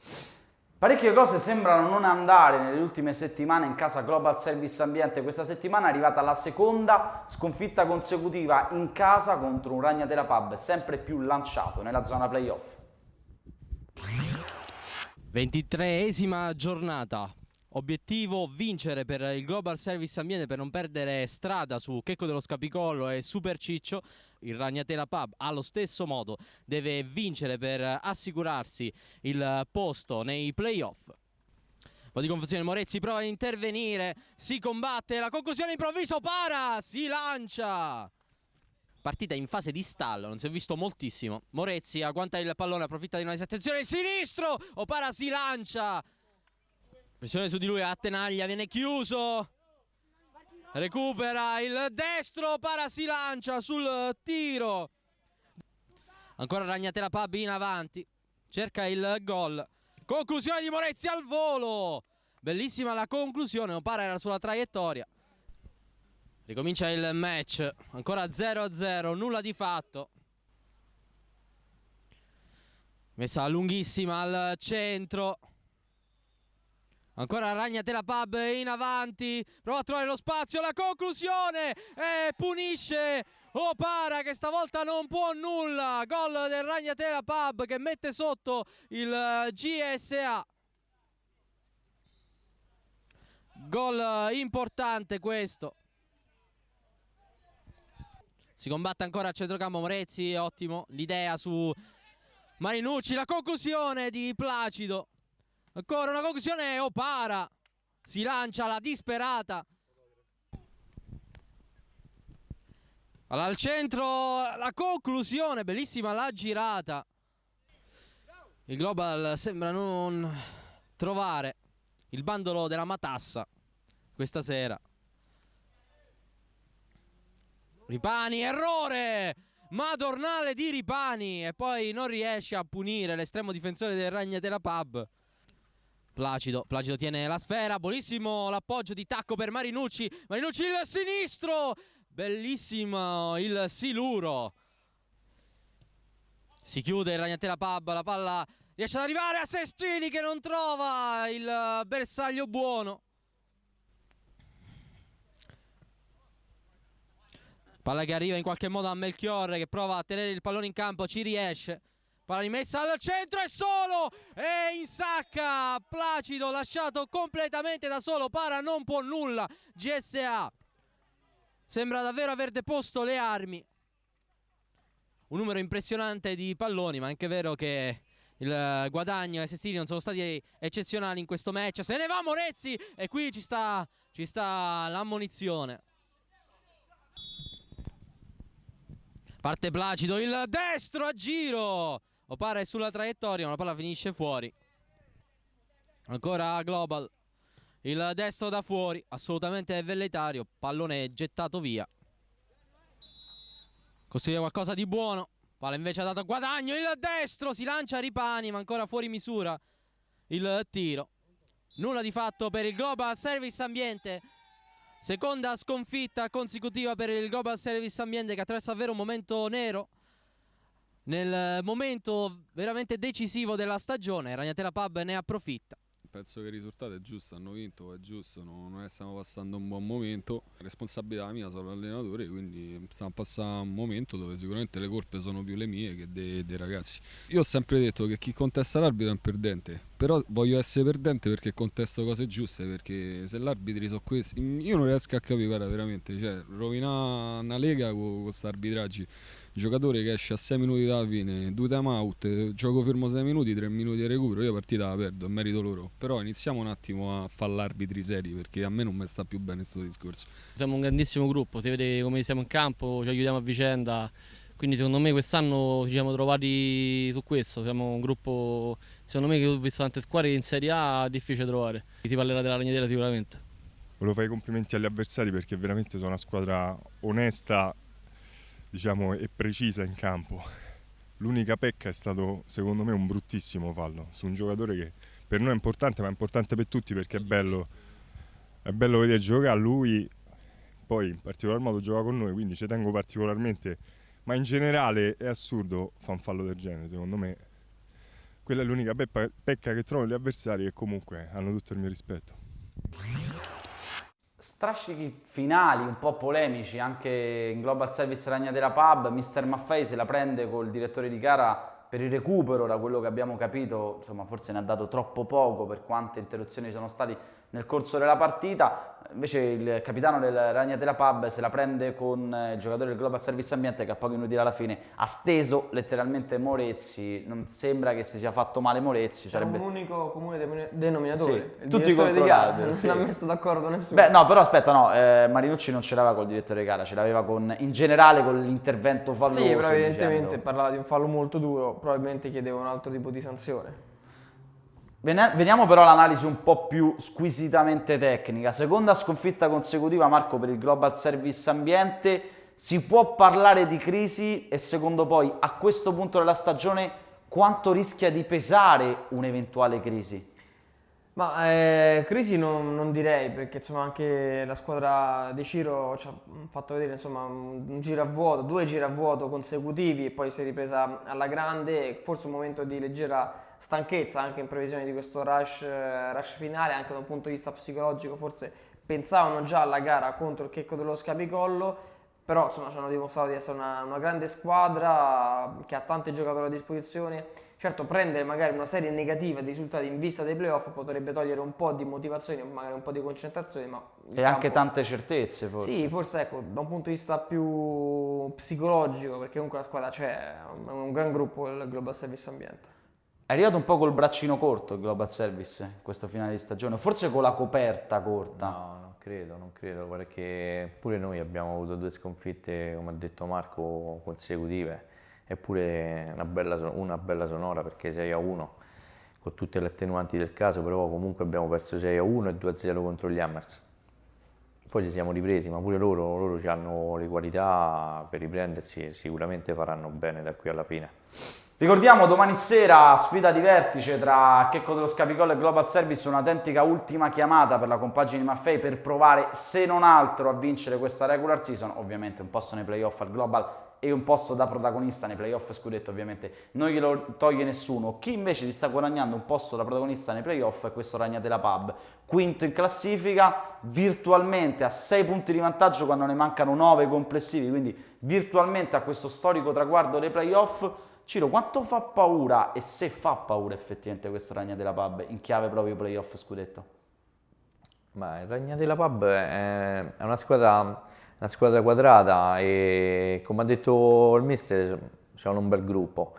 Parecchie cose sembrano non andare nelle ultime settimane in casa Global Service Ambiente. Questa settimana è arrivata la seconda sconfitta consecutiva in casa contro un Ragnatela Pub sempre più lanciato nella zona playoff. 23esima giornata. Obiettivo vincere per il Global Service Ambiente per non perdere strada su Checco dello Scapigollo e Super Ciccio. Il Ragnatela Pub allo stesso modo deve vincere per assicurarsi il posto nei playoff. Un po' di confusione, Morezzi prova ad intervenire, si combatte, la conclusione improvviso, Para, si lancia! Partita in fase di stallo, non si è visto moltissimo. Morezzi agguanta il pallone, approfitta di una disattenzione, il sinistro, Opara si lancia! Pressione su di lui, a tenaglia, viene chiuso, recupera il destro, Para si lancia sul tiro, ancora Ragnatela Pub in avanti, cerca il gol, conclusione di Morezzi al volo, bellissima la conclusione, Opara era sulla traiettoria, ricomincia il match, ancora 0-0, nulla di fatto. Messa lunghissima al centro. Ancora Ragnatela Pub in avanti, prova a trovare lo spazio, la conclusione e punisce Opara che stavolta non può nulla. Gol del Ragnatela Pub che mette sotto il GSA. Gol importante questo. Si combatte ancora a centrocampo Morezzi, ottimo l'idea su Marinucci, la conclusione di Placido. Ancora una conclusione, Opara si lancia la disperata. Al centro la conclusione, bellissima la girata. Il Global sembra non trovare il bandolo della matassa questa sera. Ripani, errore! Madornale di Ripani e poi non riesce a punire l'estremo difensore del Ragnatela Pub. Placido tiene la sfera, buonissimo l'appoggio di tacco per Marinucci. Marinucci il sinistro, bellissimo il siluro. Si chiude il Ragnatela Pub, la palla riesce ad arrivare a Sestini che non trova il bersaglio buono. Palla che arriva in qualche modo a Melchior che prova a tenere il pallone in campo, ci riesce. Palla rimessa al centro e solo! E insacca Placido, lasciato completamente da solo. Para non può nulla. GSA sembra davvero aver deposto le armi. Un numero impressionante di palloni, ma è anche vero che il guadagno e i Sestini non sono stati eccezionali in questo match. Se ne va Morezzi e qui ci sta l'ammonizione. Parte Placido, il destro a giro. Opara è sulla traiettoria, ma la palla finisce fuori. Ancora Global. Il destro da fuori, assolutamente velleitario. Pallone gettato via. Costruire qualcosa di buono. Palla invece ha dato guadagno. Il destro si lancia Ripani, ma ancora fuori misura il tiro. Nulla di fatto per il Global Service Ambiente. Seconda sconfitta consecutiva per il Global Service Ambiente che attraversa davvero un momento nero. Nel momento veramente decisivo della stagione, Ragnatela Pub ne approfitta. Penso che il risultato è giusto, hanno vinto, è giusto, non è che stiamo passando un buon momento. Responsabilità mia, sono l'allenatore, quindi stiamo passando un momento dove sicuramente le colpe sono più le mie che dei ragazzi. Io ho sempre detto che chi contesta l'arbitro è un perdente, però voglio essere perdente perché contesto cose giuste, perché se l'arbitri sono questi, io non riesco a capire, guarda, veramente, cioè rovinare una lega con questi arbitraggi. Giocatore che esce a 6 minuti dalla fine, 2 time out, gioco fermo 6 minuti, 3 minuti di recupero, io partita la perdo, è merito loro. Però iniziamo un attimo a fare l'arbitri seri, perché a me non mi sta più bene questo discorso. Siamo un grandissimo gruppo, si vede come siamo in campo, ci aiutiamo a vicenda, quindi secondo me quest'anno ci siamo trovati su questo, siamo un gruppo, secondo me, che ho visto tante squadre in Serie A, difficile trovare. Si parlerà della Ragnatela sicuramente. Volevo fare i complimenti agli avversari perché veramente sono una squadra onesta, diciamo, e precisa in campo. L'unica pecca è stato, secondo me, un bruttissimo fallo su un giocatore che per noi è importante, ma è importante per tutti perché è bello vedere giocare. Lui poi in particolar modo gioca con noi, quindi ci tengo particolarmente, ma in generale è assurdo fare un fallo del genere, secondo me. Quella è l'unica pecca che trovo negli avversari e comunque hanno tutto il mio rispetto. Strascichi finali un po' polemici anche in Global Service Ragnatela Pub. Mister Maffei se la prende col direttore di gara per il recupero, da quello che abbiamo capito, insomma forse ne ha dato troppo poco per quante interruzioni sono state nel corso della partita. Invece il capitano del Ragnatela Pub se la prende con il giocatore del Global Service Ambiente che a pochi minuti alla fine ha steso letteralmente Morezzi. Non sembra che si sia fatto male Morezzi. C'è un unico comune denominatore. Sì, tutti contro l'arbitro. Non ha messo d'accordo nessuno. Beh no, però aspetta, no, Marinucci non ce l'aveva col direttore di gara, ce l'aveva in generale con l'intervento falloso. Sì, però evidentemente dicendo. parlava di un fallo molto duro, probabilmente chiedeva un altro tipo di sanzione. Veniamo però all'analisi un po' più squisitamente tecnica. Seconda sconfitta consecutiva, Marco, per il Global Service Ambiente. Si può parlare di crisi e secondo poi a questo punto della stagione quanto rischia di pesare un'eventuale crisi? Ma crisi non direi, perché insomma anche la squadra di Ciro ci ha fatto vedere insomma un giro a vuoto, 2 giri a vuoto consecutivi e poi si è ripresa alla grande, forse un momento di leggera stanchezza anche in previsione di questo rush finale, anche da un punto di vista psicologico forse pensavano già alla gara contro il Checco dello Scapicollo, però insomma ci hanno dimostrato di essere una grande squadra che ha tanti giocatori a disposizione. Certo, prendere magari una serie negativa di risultati in vista dei playoff potrebbe togliere un po' di motivazione, magari un po' di concentrazione, ma E anche tante certezze, forse. sì, forse ecco, da un punto di vista più psicologico, perché comunque la squadra c'è, è un gran gruppo il Global Service Ambiente. È arrivato un po' col braccino corto il Global Service in questo finale di stagione, forse con la coperta corta. No, non credo, perché pure noi abbiamo avuto 2 sconfitte, come ha detto Marco, consecutive, eppure una bella sonora, perché 6-1, con tutte le attenuanti del caso, però comunque abbiamo perso 6-1 e 2-0 contro gli Hammers. Poi ci siamo ripresi, ma pure loro hanno le qualità per riprendersi e sicuramente faranno bene da qui alla fine. Ricordiamo domani sera sfida di vertice tra Checco dello Scapicollo e Global Service, un'autentica ultima chiamata per la compagine di Maffei per provare se non altro a vincere questa regular season, ovviamente un posto nei playoff al Global e un posto da protagonista nei playoff scudetto ovviamente non glielo toglie nessuno. Chi invece ti sta guadagnando un posto da protagonista nei playoff è questo Ragnatela Pub, quinto in classifica, virtualmente a 6 punti di vantaggio quando ne mancano 9 complessivi, quindi virtualmente a questo storico traguardo dei playoff. Ciro, quanto fa paura e se fa paura effettivamente questo Ragnatela Pub in chiave proprio playoff scudetto? Ma il Ragnatela Pub è una squadra quadrata e, come ha detto il mister, c'è un bel gruppo.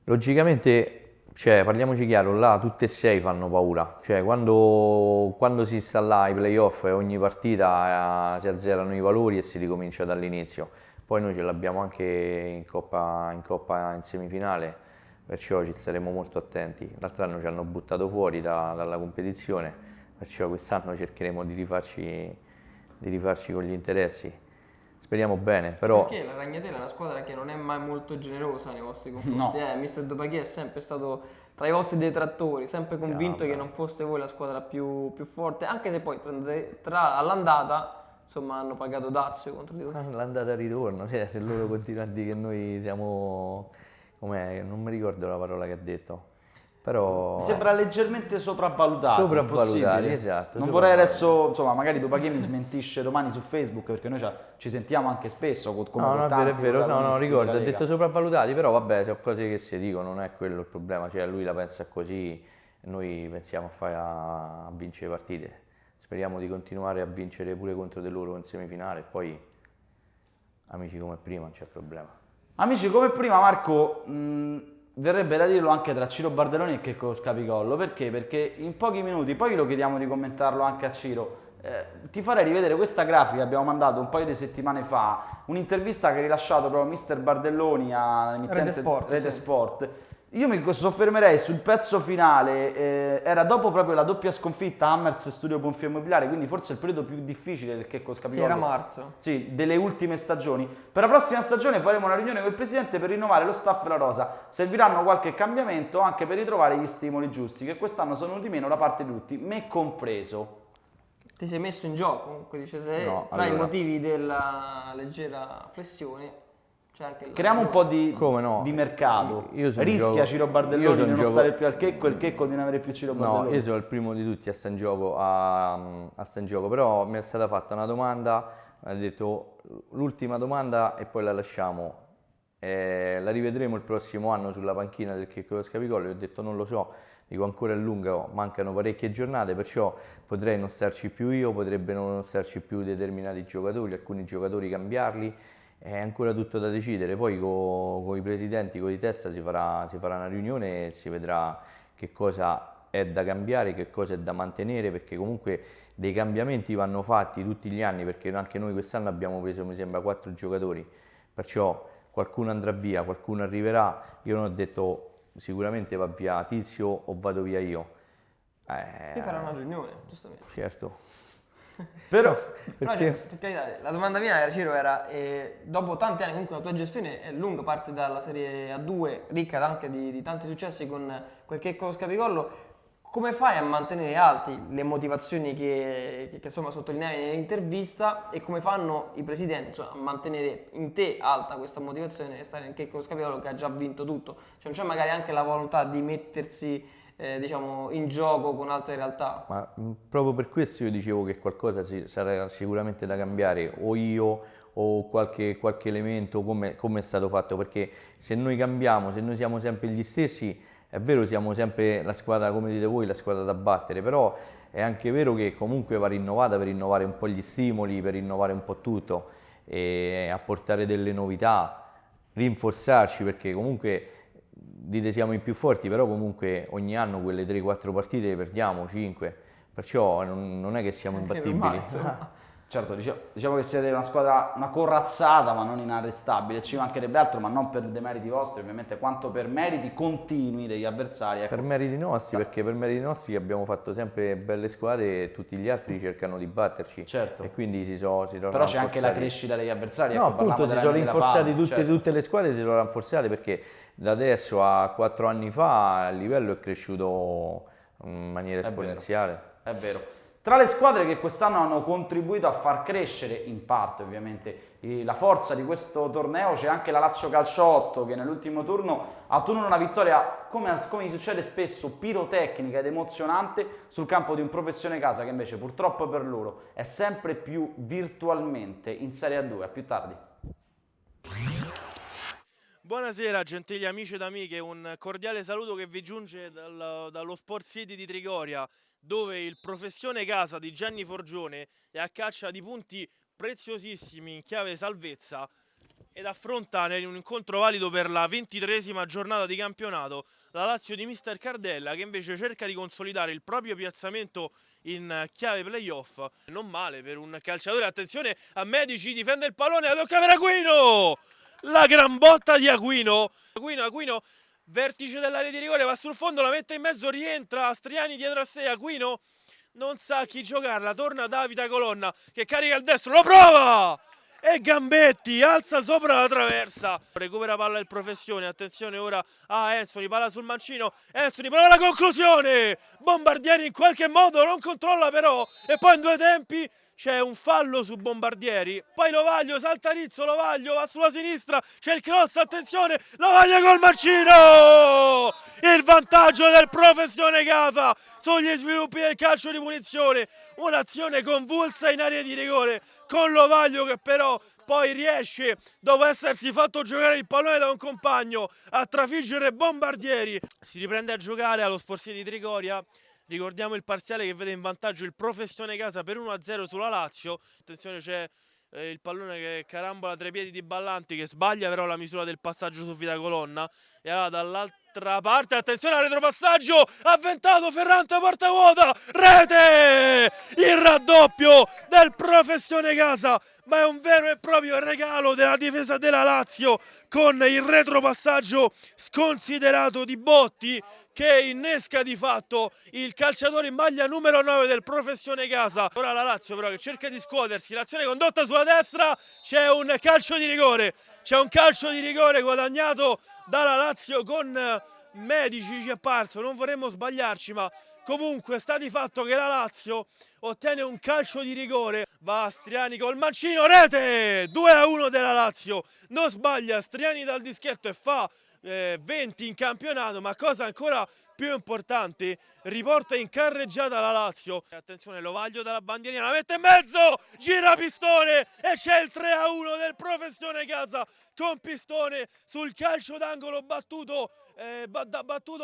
Logicamente, parliamoci chiaro, là tutte e 6 fanno paura. Quando si sta là ai playoff e ogni partita si azzerano i valori e si ricomincia dall'inizio. Poi noi ce l'abbiamo anche in Coppa in semifinale, perciò ci staremo molto attenti. L'altro anno ci hanno buttato fuori dalla competizione, perciò quest'anno cercheremo di rifarci con gli interessi. Speriamo bene, però... Perché la Ragnatela è una squadra che non è mai molto generosa nei vostri confronti. No. Mister Dopaghi è sempre stato tra i vostri detrattori, sempre convinto vabbè. che non foste voi la squadra più forte, anche se poi all'andata insomma hanno pagato dazio contro di voi. L'andata e ritorno, se loro continuano a dire che noi siamo... non mi ricordo la parola che ha detto, però... Mi sembra leggermente sopravvalutato. Sopravvalutati, possibile. esatto. Non vorrei adesso, insomma, magari Dopaghi mi smentisce domani su Facebook, perché noi ci sentiamo anche spesso con No, è vero, no, ricordo, ha della detto Lega. sopravvalutati, però vabbè, sono cose che si dicono, non è quello il problema, lui la pensa così, noi pensiamo a vincere partite. Speriamo di continuare a vincere pure contro di loro in semifinale, poi amici come prima non c'è problema. Amici come prima, Marco, verrebbe da dirlo anche tra Ciro Bardelloni e Checco Scapicollo, perché? Perché in pochi minuti, poi lo chiediamo di commentarlo anche a Ciro, ti farei rivedere questa grafica che abbiamo mandato un paio di settimane fa, un'intervista che ha rilasciato proprio Mister Bardelloni all'emittente Rete Sport. Io mi soffermerei sul pezzo finale, era dopo proprio la doppia sconfitta Hammers Studio Ponfio Immobiliare, quindi forse il periodo più difficile del Checco Scapicollo. Sì, era marzo. Sì, delle ultime stagioni. Per la prossima stagione faremo una riunione con il presidente per rinnovare lo staff e la rosa. Serviranno qualche cambiamento anche per ritrovare gli stimoli giusti, che quest'anno sono venuti meno da parte di tutti, me compreso. Ti sei messo in gioco, comunque dice, No, tra i allora. motivi della leggera flessione c'è anche Creiamo un po' di Io mercato. sono in Rischia gioco- Ciro io Bardelloni sono di in non gioco- stare più al Checco e il Checco di non avere più Ciro Bardelloni. No, io sono il primo di tutti a sta in gioco, però mi è stata fatta una domanda, ha detto l'ultima domanda e poi la lasciamo. La rivedremo il prossimo anno sulla panchina del Checco dello Scapicollo. Io ho detto non lo so, dico ancora è lunga, mancano parecchie giornate, perciò potrei non starci più io, potrebbero non starci più determinati giocatori, alcuni giocatori cambiarli, è ancora tutto da decidere. Poi con i presidenti, con i testa si farà una riunione e si vedrà che cosa è da cambiare, che cosa è da mantenere, perché comunque dei cambiamenti vanno fatti tutti gli anni, perché anche noi quest'anno abbiamo preso, mi sembra, 4 giocatori, perciò qualcuno andrà via, qualcuno arriverà. Io non ho detto sicuramente va via Tizio o vado via io. Qui farà una riunione, giustamente. Certo. Però, Perché? Per carità, la domanda mia, Ciro, era dopo tanti anni comunque la tua gestione è lunga, parte dalla Serie A2, ricca anche di tanti successi con quel Checco Scapicollo, come fai a mantenere alti le motivazioni che insomma sottolineavi nell'intervista, e come fanno i presidenti, insomma, a mantenere in te alta questa motivazione e stare in Checco Scapiolo che ha già vinto tutto? Cioè non c'è magari anche la volontà di mettersi diciamo in gioco con altre realtà? Ma proprio per questo io dicevo che qualcosa sarà sicuramente da cambiare, o io o qualche elemento come è stato fatto, perché se noi cambiamo, se noi siamo sempre gli stessi, è vero siamo sempre la squadra, come dite voi, la squadra da battere, però è anche vero che comunque va rinnovata per rinnovare un po' gli stimoli, per rinnovare un po' tutto, e apportare delle novità, rinforzarci, perché comunque dite siamo i più forti, però comunque ogni anno quelle 3-4 partite le perdiamo, 5, perciò non è che siamo imbattibili. Certo, diciamo che siete una squadra, una corazzata ma non inarrestabile, ci mancherebbe altro, ma non per demeriti vostri ovviamente, quanto per meriti continui degli avversari. Ecco. Per meriti nostri, perché per meriti nostri abbiamo fatto sempre belle squadre e tutti gli altri cercano di batterci. Certo. E quindi si sono Però c'è anche la crescita degli avversari. No, ecco, appunto, si sono rinforzati certo. tutte le squadre, si sono rafforzate, perché da adesso a 4 anni fa il livello è cresciuto in maniera esponenziale. È vero. Tra le squadre che quest'anno hanno contribuito a far crescere, in parte ovviamente, la forza di questo torneo, c'è anche la Lazio Calciotto, che nell'ultimo turno ha ottenuto una vittoria, come gli succede spesso, pirotecnica ed emozionante sul campo di un Professione Casa, che invece purtroppo per loro è sempre più virtualmente in Serie A2. A più tardi. Buonasera gentili amici ed amiche, un cordiale saluto che vi giunge dallo Sport City di Trigoria, dove il Professione Casa di Gianni Forgione è a caccia di punti preziosissimi in chiave salvezza ed affronta in un incontro valido per la 23esima giornata di campionato la Lazio di Mister Cardella, che invece cerca di consolidare il proprio piazzamento in chiave playoff. Non male per un calciatore, attenzione a Medici, difende il pallone, la tocca per Aquino! La gran botta di Aquino, vertice dell'area di rigore, va sul fondo, la mette in mezzo, rientra Striani dietro a sé, Aquino non sa a chi giocarla, torna Davide Colonna che carica il destro, lo prova! E Gambetti alza sopra la traversa, recupera palla il Professione, attenzione ora a Anthony, palla sul mancino, Anthony prova la conclusione, Bombardieri in qualche modo non controlla però, e poi in due tempi c'è un fallo su Bombardieri, poi Lovaglio, salta Rizzo, Lovaglio va sulla sinistra, c'è il cross, attenzione, Lovaglio col mancino! Il vantaggio del Professione Casa sugli sviluppi del calcio di punizione, un'azione convulsa in area di rigore con Lovaglio che però poi riesce, dopo essersi fatto giocare il pallone da un compagno, a trafiggere Bombardieri. Si riprende a giocare allo Sport City di Trigoria. Ricordiamo il parziale che vede in vantaggio il Professione Casa per 1-0 sulla Lazio. Attenzione, c'è il pallone che carambola tra i piedi di Ballanti, che sbaglia però la misura del passaggio su Vita Colonna. E allora dall'altra parte, attenzione al retropassaggio, avventato Ferrante, porta vuota, rete! Il raddoppio del Professione Casa, ma è un vero e proprio regalo della difesa della Lazio, con il retropassaggio sconsiderato di Botti, che innesca di fatto il calciatore in maglia numero 9 del Professione Casa. Ora la Lazio però che cerca di scuotersi, l'azione condotta sulla destra, c'è un calcio di rigore, guadagnato dalla Lazio con Medici, ci è parso, non vorremmo sbagliarci, ma comunque sta di fatto che la Lazio ottiene un calcio di rigore. Va Striani col mancino, rete! 2-1 della Lazio, non sbaglia Striani dal dischetto e fa 20 in campionato, ma cosa ancora più importante, riporta in carreggiata la Lazio. Attenzione, Lovaglio dalla bandierina, la mette in mezzo, gira Pistone e c'è il 3-1 del Professione Casa, con Pistone sul calcio d'angolo battuto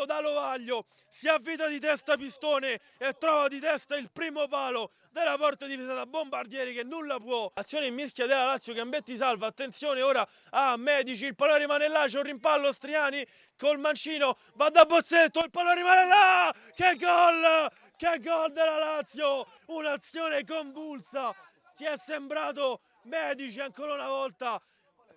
da Lovaglio. Si avvita di testa Pistone e trova di testa il primo palo della porta difesa da Bombardieri, che nulla può. Azione in mischia della Lazio, Gambetti salva, attenzione ora a Medici, il pallone rimane là, c'è un rimpallo, Striani col mancino, va da Bozzetto, il pallone rimane là, che gol della Lazio, un'azione convulsa, ti è sembrato Medici ancora una volta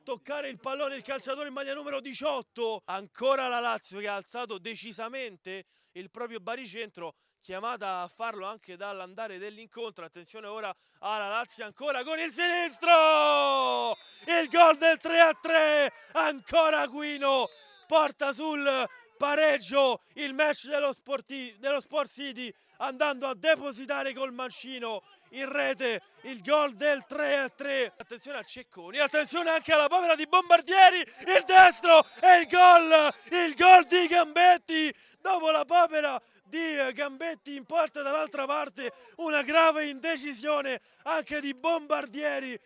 toccare il pallone, il calciatore in maglia numero 18, ancora la Lazio che ha alzato decisamente il proprio baricentro, chiamata a farlo anche dall'andare dell'incontro. Attenzione ora alla Lazio ancora con il sinistro, il gol del 3-3, ancora Aquino porta sul pareggio il match dello Sport City, andando a depositare col mancino in rete il gol del 3-3. Attenzione a Cecconi, attenzione anche alla papera di Bombardieri, il destro e il gol di Gambetti. Dopo la papera di Gambetti in porta dall'altra parte, una grave indecisione anche di Bombardieri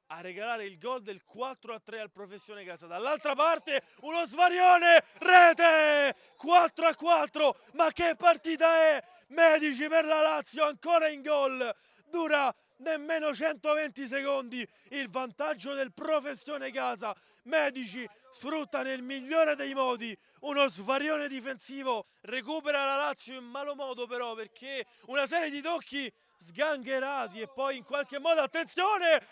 a regalare il gol del 4-3 al Professione Casa. Dall'altra parte uno svarione, rete, 4-4, ma che partita è? Medici per la Lazio, ancora in gol, dura nemmeno 120 secondi il vantaggio del Professione Casa. Medici sfrutta nel migliore dei modi uno svarione difensivo, recupera la Lazio in malo modo però, perché una serie di tocchi sgangherati e poi in qualche modo attenzione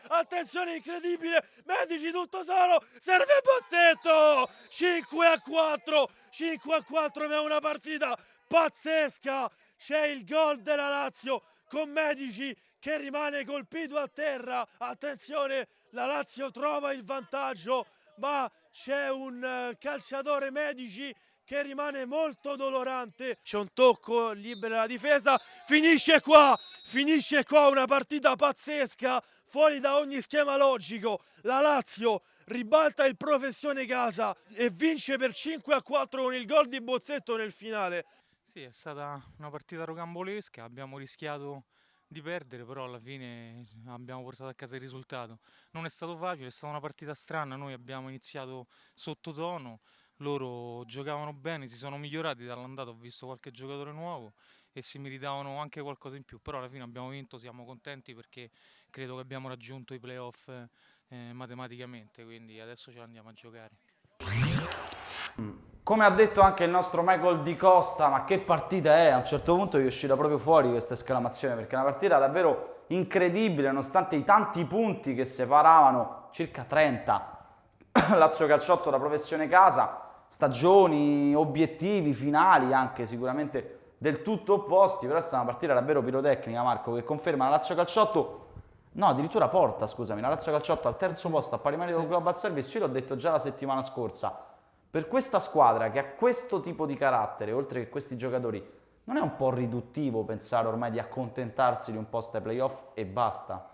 incredibile, Medici tutto solo, serve Bozzetto, 5-4, ma è una partita pazzesca. C'è il gol della Lazio con Medici che rimane colpito a terra. Attenzione, la Lazio trova il vantaggio, ma c'è un calciatore Medici che rimane molto dolorante. C'è un tocco, libera la difesa, finisce qua una partita pazzesca, fuori da ogni schema logico. La Lazio ribalta il Professione Casa e vince per 5-4 con il gol di Bozzetto nel finale. Sì, è stata una partita rocambolesca, abbiamo rischiato di perdere, però alla fine abbiamo portato a casa il risultato. Non è stato facile, è stata una partita strana, noi abbiamo iniziato sottotono, loro giocavano bene, si sono migliorati dall'andata, ho visto qualche giocatore nuovo e si meritavano anche qualcosa in più, però alla fine abbiamo vinto, siamo contenti perché credo che abbiamo raggiunto i playoff matematicamente, quindi adesso ce l'andiamo a giocare. Come ha detto anche il nostro Michael Di Costa, ma che partita è? A un certo punto gli è uscita proprio fuori questa esclamazione, perché è una partita davvero incredibile, nonostante i tanti punti che separavano, circa 30, Lazio Calciotto da Professione Casa, stagioni, obiettivi, finali anche sicuramente del tutto opposti, però è stata una partita davvero pirotecnica, Marco, che conferma la Lazio Calciotto, no, addirittura porta, scusami, la Lazio Calciotto al terzo posto a pari merito del Global Service, io l'ho detto già la settimana scorsa. Per questa squadra che ha questo tipo di carattere, oltre che questi giocatori, non è un po' riduttivo pensare ormai di accontentarsi di un post ai playoff e basta?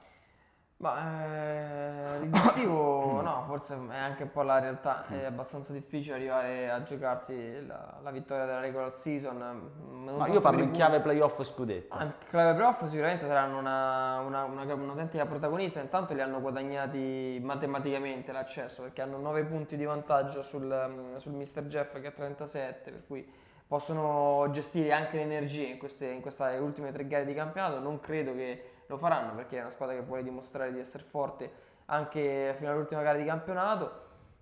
Ma riduttivo no, forse è anche un po' la realtà, è abbastanza difficile arrivare a giocarsi la vittoria della regular season. No, io parlo in chiave playoff e scudetto. In chiave playoff sicuramente saranno un'autentica protagonista, intanto li hanno guadagnati matematicamente l'accesso, perché hanno 9 punti di vantaggio sul Mr. Jeff che ha 37, per cui possono gestire anche le energie in queste ultime 3 gare di campionato. Non credo che lo faranno perché è una squadra che vuole dimostrare di essere forte anche fino all'ultima gara di campionato.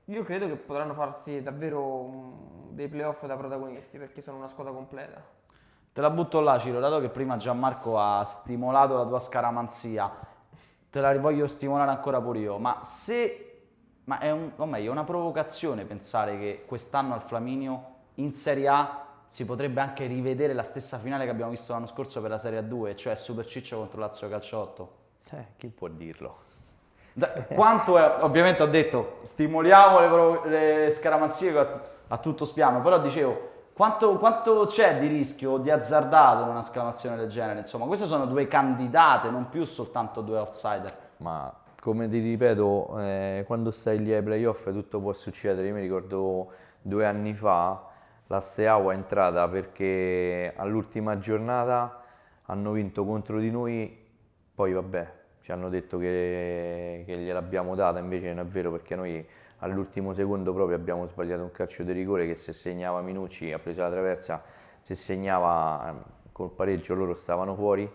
Io credo che potranno farsi davvero dei playoff da protagonisti perché sono una squadra completa. Te la butto là, Ciro, dato che prima Gianmarco ha stimolato la tua scaramanzia, te la voglio stimolare ancora pure io, è una provocazione pensare che quest'anno al Flaminio in Serie A si potrebbe anche rivedere la stessa finale che abbiamo visto l'anno scorso per la Serie A2, cioè Super Ciccio contro Lazio Calciotto. Chi può dirlo? Quanto è, ovviamente ho detto, stimoliamo le scaramanzie a tutto spiano, però dicevo, quanto c'è di rischio, di azzardato in una sclamazione del genere? Insomma, queste sono 2 candidate, non più soltanto 2 outsider. Ma come ti ripeto, quando stai lì ai playoff tutto può succedere. Io mi ricordo 2 anni fa la Steaua è entrata perché all'ultima giornata hanno vinto contro di noi, poi vabbè ci hanno detto che gliel'abbiamo data, invece non è vero perché noi all'ultimo secondo proprio abbiamo sbagliato un calcio di rigore che se segnava Minucci, ha preso la traversa, se segnava col pareggio loro stavano fuori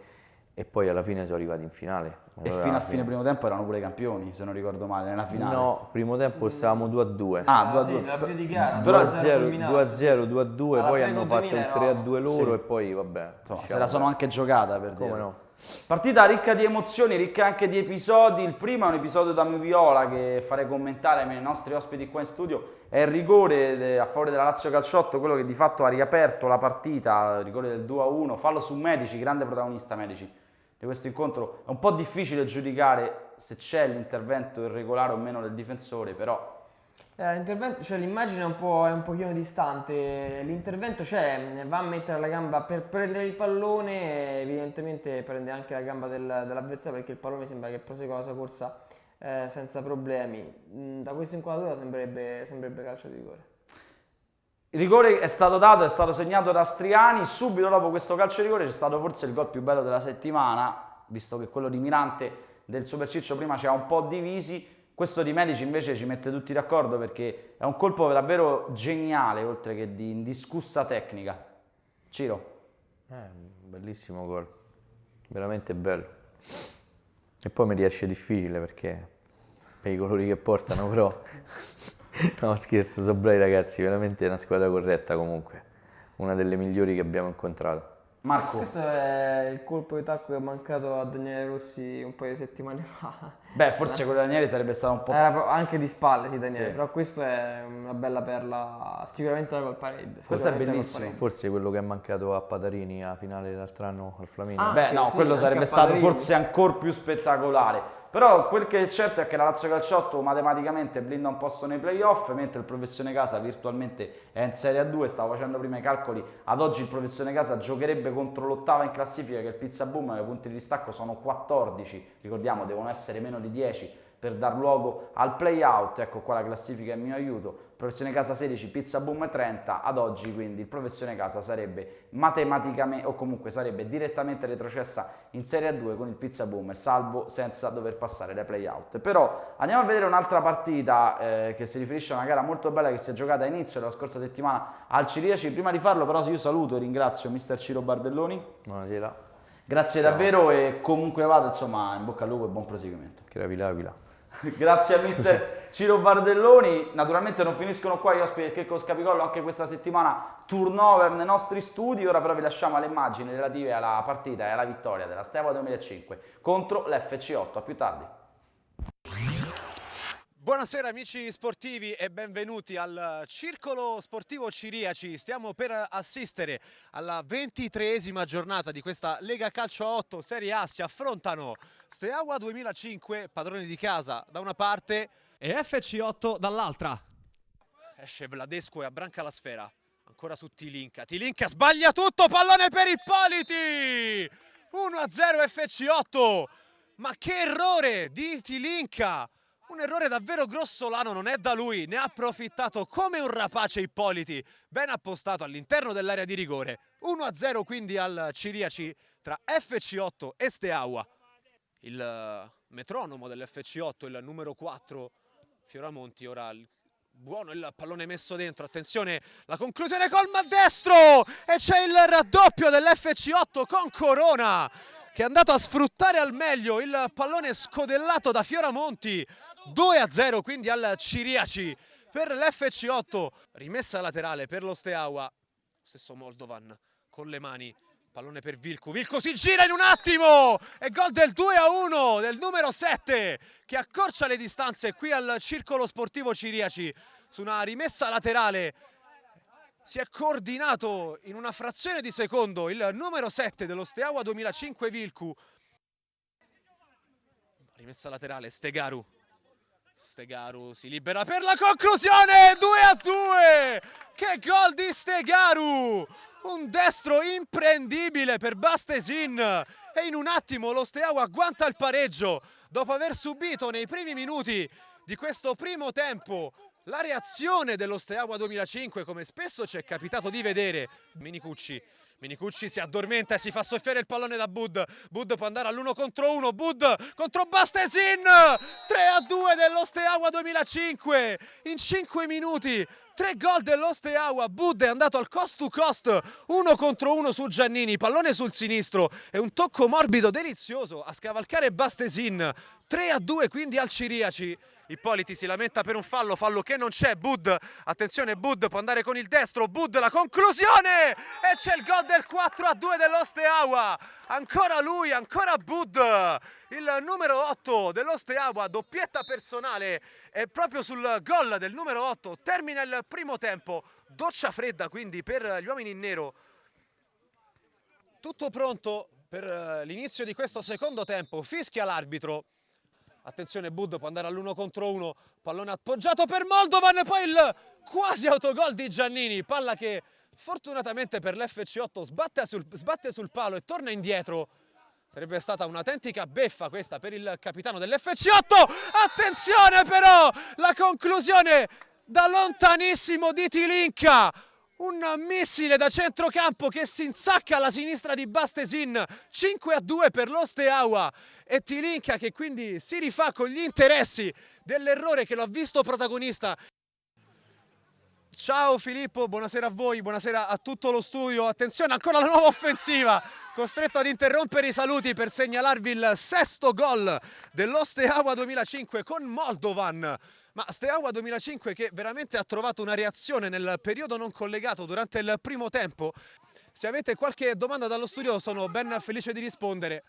e poi alla fine sono arrivati in finale. E fino a fine primo tempo erano pure campioni, se non ricordo male, nella finale. No, primo tempo stavamo 2-2. Ah, 2-2. Sì, nella più di gara, Però 2-0, 2-2, poi hanno fatto il 3-2 loro sì. E poi vabbè. Insomma, se la sono anche giocata per dire. Come no? Partita ricca di emozioni, ricca anche di episodi. Il primo è un episodio da Viola che farei commentare ai miei nostri ospiti qua in studio. È il rigore a favore della Lazio Calciotto, quello che di fatto ha riaperto la partita, il rigore del 2-1, fallo su Medici, grande protagonista Medici di questo incontro. È un po' difficile giudicare se c'è l'intervento irregolare o meno del difensore, però L'intervento, cioè l'immagine è un pochino distante, l'intervento c'è, va a mettere la gamba per prendere il pallone, evidentemente prende anche la gamba dell'avversario perché il pallone sembra che prosegua la sua corsa senza problemi. Da questa inquadratura sembrerebbe calcio di rigore. Il rigore è stato dato, è stato segnato da Striani, subito dopo questo calcio di rigore c'è stato forse il gol più bello della settimana, visto che quello di Mirante del Superciccio prima ci ha un po' divisi. Questo di Medici invece ci mette tutti d'accordo perché è un colpo davvero geniale, oltre che di indiscussa tecnica. Ciro? Bellissimo gol, veramente bello. E poi mi riesce difficile perché per i colori che portano, però no, scherzo, sono bravi ragazzi, veramente una squadra corretta comunque, una delle migliori che abbiamo incontrato. Marco? Questo è il colpo di tacco che è mancato a Daniele Rossi un paio di settimane fa. Beh, forse quello di Daniele sarebbe stato un po'... Era anche di spalle, sì, Daniele, Sì. però questo è una bella perla, sicuramente la gol parade. Questo è bellissimo. Forse quello che è mancato a Patarini a finale dell'altro anno al Flaminio. Beh, no, sì, quello anche sarebbe a stato Patarini. forse ancora più spettacolare. Però quel che è certo è che la Lazio Calciotto matematicamente blinda un posto nei playoff, mentre il Professione Casa virtualmente è in Serie A2. Stavo facendo prima i calcoli, ad oggi il Professione Casa giocherebbe contro l'ottava in classifica che è il Pizza Boom, i punti di distacco sono 14, ricordiamo devono essere meno di 10 per dar luogo al play-out. Ecco qua la classifica è il mio aiuto. Professione Casa 16, Pizza Boom 30, ad oggi quindi il Professione Casa sarebbe matematicamente, o comunque sarebbe direttamente retrocessa in Serie A2 con il Pizza Boom, salvo senza dover passare dai play-out. Però andiamo a vedere un'altra partita che si riferisce a una gara molto bella che si è giocata a inizio della scorsa settimana al Ciriaci. Prima di farlo però io saluto e ringrazio mister Ciro Bardelloni. Buonasera. Grazie davvero e comunque vada, insomma, in bocca al lupo e buon proseguimento. Che L'Aquila. Grazie a mister Ciro Bardelloni. Naturalmente non finiscono qua gli ospiti del Checco Scapicollo, anche questa settimana turnover nei nostri studi. Ora però vi lasciamo alle immagini relative alla partita e alla vittoria della Steaua 2005 contro l'FC8. A più tardi. Buonasera amici sportivi e benvenuti al Circolo Sportivo Ciriaci. Stiamo per assistere alla 23esima giornata di questa Lega Calcio 8 Serie A. Si affrontano Steaua 2005, padroni di casa da una parte, e FC8 dall'altra. Esce Vladesco e abbranca la sfera. Ancora su Tilinka. Tilinka sbaglia tutto, pallone per Ippoliti! 1-0 FC8. Ma che errore di Tilinka! Un errore davvero grossolano, non è da lui, ne ha approfittato come un rapace Ippoliti, ben appostato all'interno dell'area di rigore. 1-0 quindi al Ciriaci tra FC8 e Steaua. Il metronomo dell'FC8, il numero 4, Fioramonti, ora buono il pallone messo dentro, attenzione, la conclusione col maldestro e c'è il raddoppio dell'FC8 con Corona che è andato a sfruttare al meglio il pallone scodellato da Fioramonti. 2-0 quindi al Ciriaci per l'FC8, rimessa laterale per lo Steaua, stesso Moldovan con le mani, pallone per Vilcu, Vilcu si gira in un attimo e gol del 2-1 del numero 7 che accorcia le distanze qui al Circolo Sportivo Ciriaci su una rimessa laterale. Si è coordinato in una frazione di secondo il numero 7 dello Steaua 2005 Vilcu. Rimessa laterale, Stegaru si libera per la conclusione, 2-2! Che gol di Stegaru! Un destro imprendibile per Bastesin e in un attimo lo Steaua agguanta il pareggio dopo aver subito nei primi minuti di questo primo tempo la reazione dello Steaua 2005, come spesso ci è capitato di vedere. Minicucci si addormenta e si fa soffiare il pallone da Bud. Bud può andare all'1 contro 1. Bud contro Bastesin. 3-2 dello Steaua 2005. In 5 minuti 3 gol dello Steaua. Bud è andato al cost to cost. 1 contro 1 su Giannini. Pallone sul sinistro e un tocco morbido delizioso a scavalcare Bastesin. 3-2 quindi al Ciriaci. Ippoliti si lamenta per un fallo che non c'è. Bud, attenzione, Bud può andare con il destro, Bud la conclusione e c'è il gol del 4-2 dello Steaua. Ancora lui, ancora Bud, il numero 8 dello Steaua, doppietta personale e proprio sul gol del numero 8 termina il primo tempo. Doccia fredda quindi per gli uomini in nero. Tutto pronto per l'inizio di questo secondo tempo, fischia l'arbitro. Attenzione, Bud può andare all'1 contro 1, pallone appoggiato per Moldovan, e poi il quasi autogol di Giannini, palla che fortunatamente per l'FC8 sbatte sul palo e torna indietro. Sarebbe stata un'autentica beffa questa per il capitano dell'FC8. Attenzione però, la conclusione da lontanissimo di Tilinka. Un missile da centrocampo che si insacca alla sinistra di Bastesin. 5-2 per lo Steaua. E Tilinka che quindi si rifà con gli interessi dell'errore che lo ha visto protagonista. Ciao Filippo, buonasera a voi, buonasera a tutto lo studio. Attenzione, ancora la nuova offensiva. Costretto ad interrompere i saluti per segnalarvi il 6° gol dello Steaua 2005 con Moldovan. Ma Steaua 2005 che veramente ha trovato una reazione nel periodo non collegato durante il primo tempo. Se avete qualche domanda dallo studio sono ben felice di rispondere.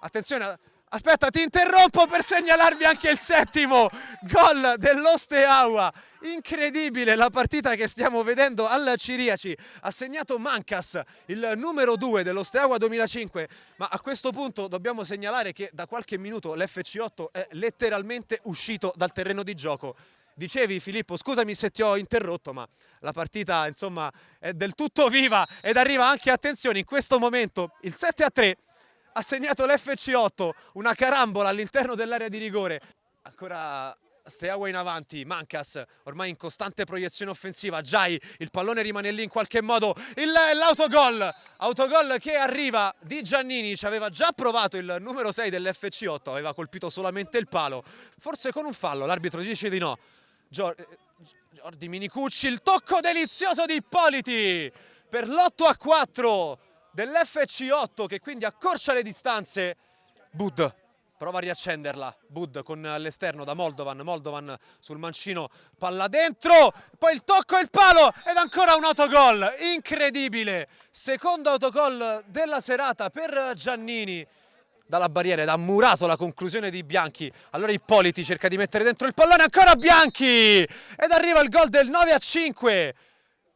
Attenzione, aspetta, ti interrompo per segnalarvi anche il 7° gol dello Steaua. Incredibile la partita che stiamo vedendo al Ciriaci. Ha segnato Mancas, il numero 2 dello Steaua 2005. Ma a questo punto dobbiamo segnalare che da qualche minuto l'FC8 è letteralmente uscito dal terreno di gioco. Dicevi Filippo, scusami se ti ho interrotto, ma la partita insomma è del tutto viva ed arriva anche, attenzione, in questo momento il 7-3 ha segnato l'FC8, una carambola all'interno dell'area di rigore. Ancora Steaua in avanti, Mancas ormai in costante proiezione offensiva, Giai, il pallone rimane lì in qualche modo, l'autogol che arriva di Giannini, ci aveva già provato il numero 6 dell'FC8, aveva colpito solamente il palo, forse con un fallo, l'arbitro dice di no. Jordi Minicucci, il tocco delizioso di Ippoliti per l'8-4 dell'FC8 che quindi accorcia le distanze. Bud prova a riaccenderla, Bud con l'esterno da Moldovan sul mancino, palla dentro, poi il tocco e il palo ed ancora un autogol, incredibile, secondo autogol della serata per Giannini. Dalla barriera ed ha murato la conclusione di Bianchi, allora Ippoliti cerca di mettere dentro il pallone, ancora Bianchi ed arriva il gol del 9-5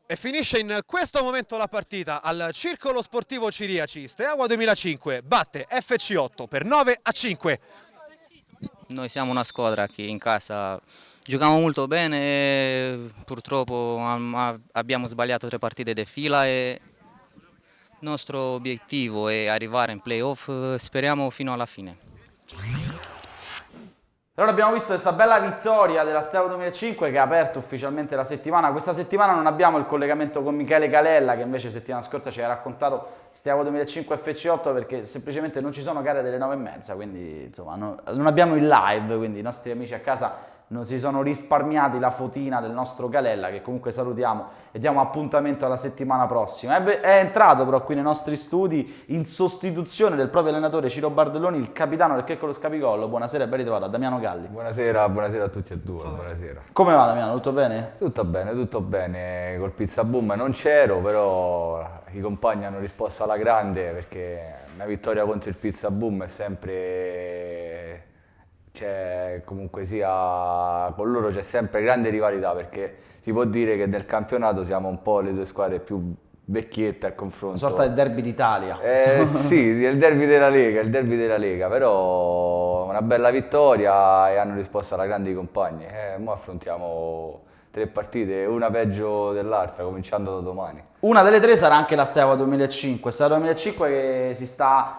e finisce in questo momento la partita al Circolo Sportivo Ciriaci. Steaua 2005 batte FC8 per 9-5. Noi siamo una squadra che in casa giochiamo molto bene e purtroppo abbiamo sbagliato 3 partite di fila e il nostro obiettivo è arrivare in playoff, speriamo fino alla fine. Allora abbiamo visto questa bella vittoria della Steaua 2005 che ha aperto ufficialmente la settimana. Questa settimana non abbiamo il collegamento con Michele Calella che invece settimana scorsa ci ha raccontato Steaua 2005 FC8 perché semplicemente non ci sono gare delle 9:30, quindi insomma non abbiamo il live, quindi i nostri amici a casa non si sono risparmiati la fotina del nostro Calella che comunque salutiamo e diamo appuntamento alla settimana prossima. È entrato però qui nei nostri studi in sostituzione del proprio allenatore Ciro Bardelloni, il capitano del Checco Lo Scapicollo. Buonasera e ben ritrovato a Damiano Galli. Buonasera a tutti e due, buonasera. Come va Damiano, tutto bene? Tutto bene, col Pizza Boom non c'ero, però i compagni hanno risposto alla grande perché una vittoria contro il Pizza Boom è sempre... comunque sia, con loro c'è sempre grande rivalità perché si può dire che nel campionato siamo un po' le due squadre più vecchiette a confronto. Una sorta di derby d'Italia. Sì, è il derby della Lega, però una bella vittoria e hanno risposto alla grande i compagni. Mo affrontiamo 3 partite, una peggio dell'altra, cominciando da domani. Una delle 3 sarà anche la Steaua 2005, Steaua 2005 che si sta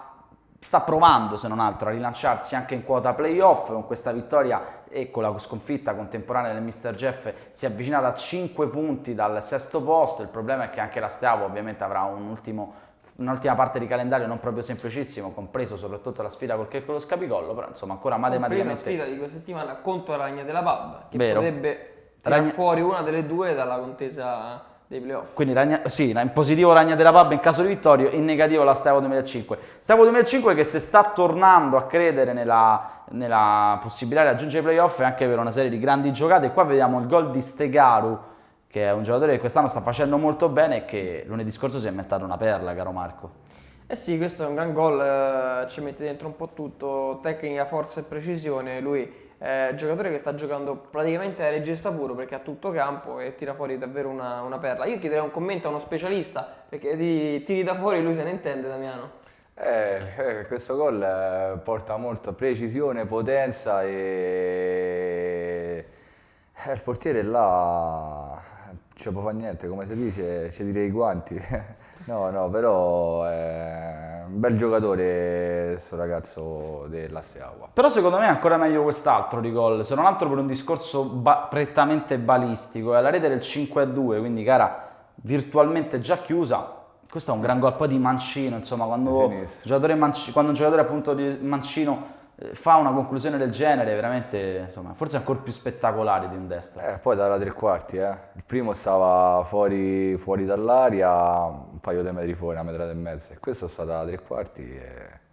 provando se non altro a rilanciarsi anche in quota playoff. Con questa vittoria e con la sconfitta contemporanea del Mr. Jeff si è avvicinata a 5 punti dal 6° posto. Il problema è che anche la Steaua ovviamente avrà un'ultima parte di calendario non proprio semplicissimo, compreso soprattutto la sfida col Checco Lo Scapicollo, però insomma ancora matematicamente... la sfida di questa settimana contro la Ragna della Pab, che Vero. potrebbe tirare fuori una delle due dalla contesa dei playoff. Quindi in positivo Ragna della Pab in caso di vittoria, in negativo la Steaua 2005. Steaua 2005 che si sta tornando a credere nella possibilità di raggiungere i playoff anche per una serie di grandi giocate. E qua vediamo il gol di Stegaru, che è un giocatore che quest'anno sta facendo molto bene e che lunedì scorso si è inventato una perla, caro Marco. Eh sì, questo è un gran gol, ci mette dentro un po' tutto, tecnica, forza e precisione. Lui è un giocatore che sta giocando praticamente a regista puro perché ha tutto campo e tira fuori davvero una perla. Io chiederei un commento a uno specialista perché di tiri da fuori lui se ne intende, Damiano. Questo gol porta molto precisione, potenza e il portiere là ci può fare niente, come si dice, ci direi i guanti. No, però è un bel giocatore questo ragazzo della Steaua. Però secondo me è ancora meglio quest'altro di gol, se non altro per un discorso prettamente balistico. È alla rete del 5-2, quindi gara virtualmente già chiusa. Questo è un gran gol poi di Mancino, insomma, quando un giocatore appunto di Mancino fa una conclusione del genere, veramente, insomma, forse ancora più spettacolare di un destro. Poi dalla tre quarti, il primo stava fuori dall'aria, un paio di metri fuori, una metrata e mezza, e questo sta dalla tre quarti e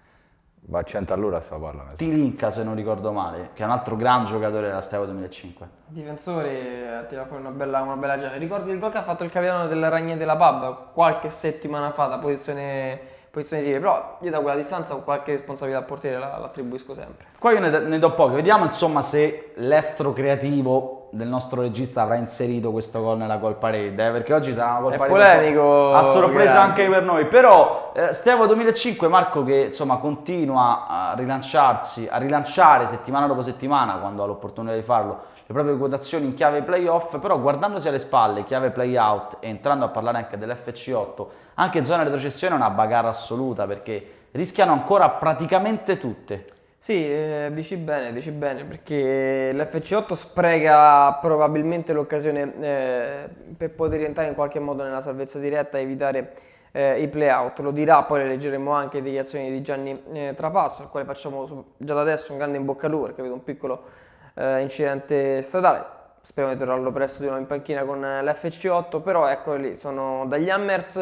va a 100 all'ora sta palla. Tilinka, se non ricordo male, che è un altro gran giocatore della Steaua 2005. Difensore, tira fuori una bella genere. Ricordi il gol che ha fatto il capitano del Ragnate la Pub qualche settimana fa da posizione simile, però io da quella distanza qualche responsabilità al portiere l'attribuisco sempre. Qua io ne do poche, vediamo insomma se l'estro creativo del nostro regista avrà inserito questo gol nella gol parade, perché oggi sarà una gol parade polemico, a sorpresa anche per noi, però Steaua 2005, Marco, che insomma continua a rilanciare settimana dopo settimana, quando ha l'opportunità di farlo, le proprie quotazioni in chiave playoff, però guardandosi alle spalle, chiave playout, e entrando a parlare anche dell'FC8, anche in zona retrocessione è una bagarre assoluta, perché rischiano ancora praticamente tutte. Sì, dici bene, perché l'FC8 spreca probabilmente l'occasione per poter rientrare in qualche modo nella salvezza diretta e evitare i play-out. Lo dirà, poi le leggeremo anche le dichiarazioni di Gianni Trapasso, al quale facciamo già da adesso un grande in bocca al lupo, perché vedo un piccolo incidente stradale. Speriamo di tornarlo presto di nuovo in panchina con l'FC8, però eccoli lì, sono dagli Hammers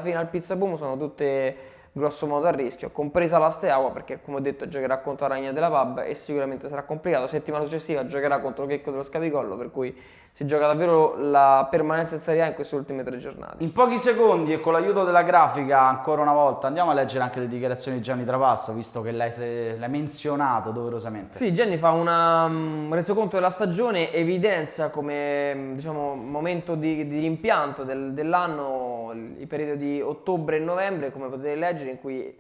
fino al Pizza Boom, sono tutte grosso modo a rischio, compresa la Steaua, perché come ho detto giocherà contro la Ragnate della Pub e sicuramente sarà complicato. Settimana successiva giocherà contro Checco dello Scapicollo, per cui si gioca davvero la permanenza in Serie A in queste ultime 3 giornate. In pochi secondi e con l'aiuto della grafica, ancora una volta, andiamo a leggere anche le dichiarazioni di Gianni Trapasso, visto che l'hai menzionato doverosamente. Sì, Gianni fa un resoconto della stagione, evidenzia come momento di rimpianto dell'anno i periodi ottobre e novembre, come potete leggere, in cui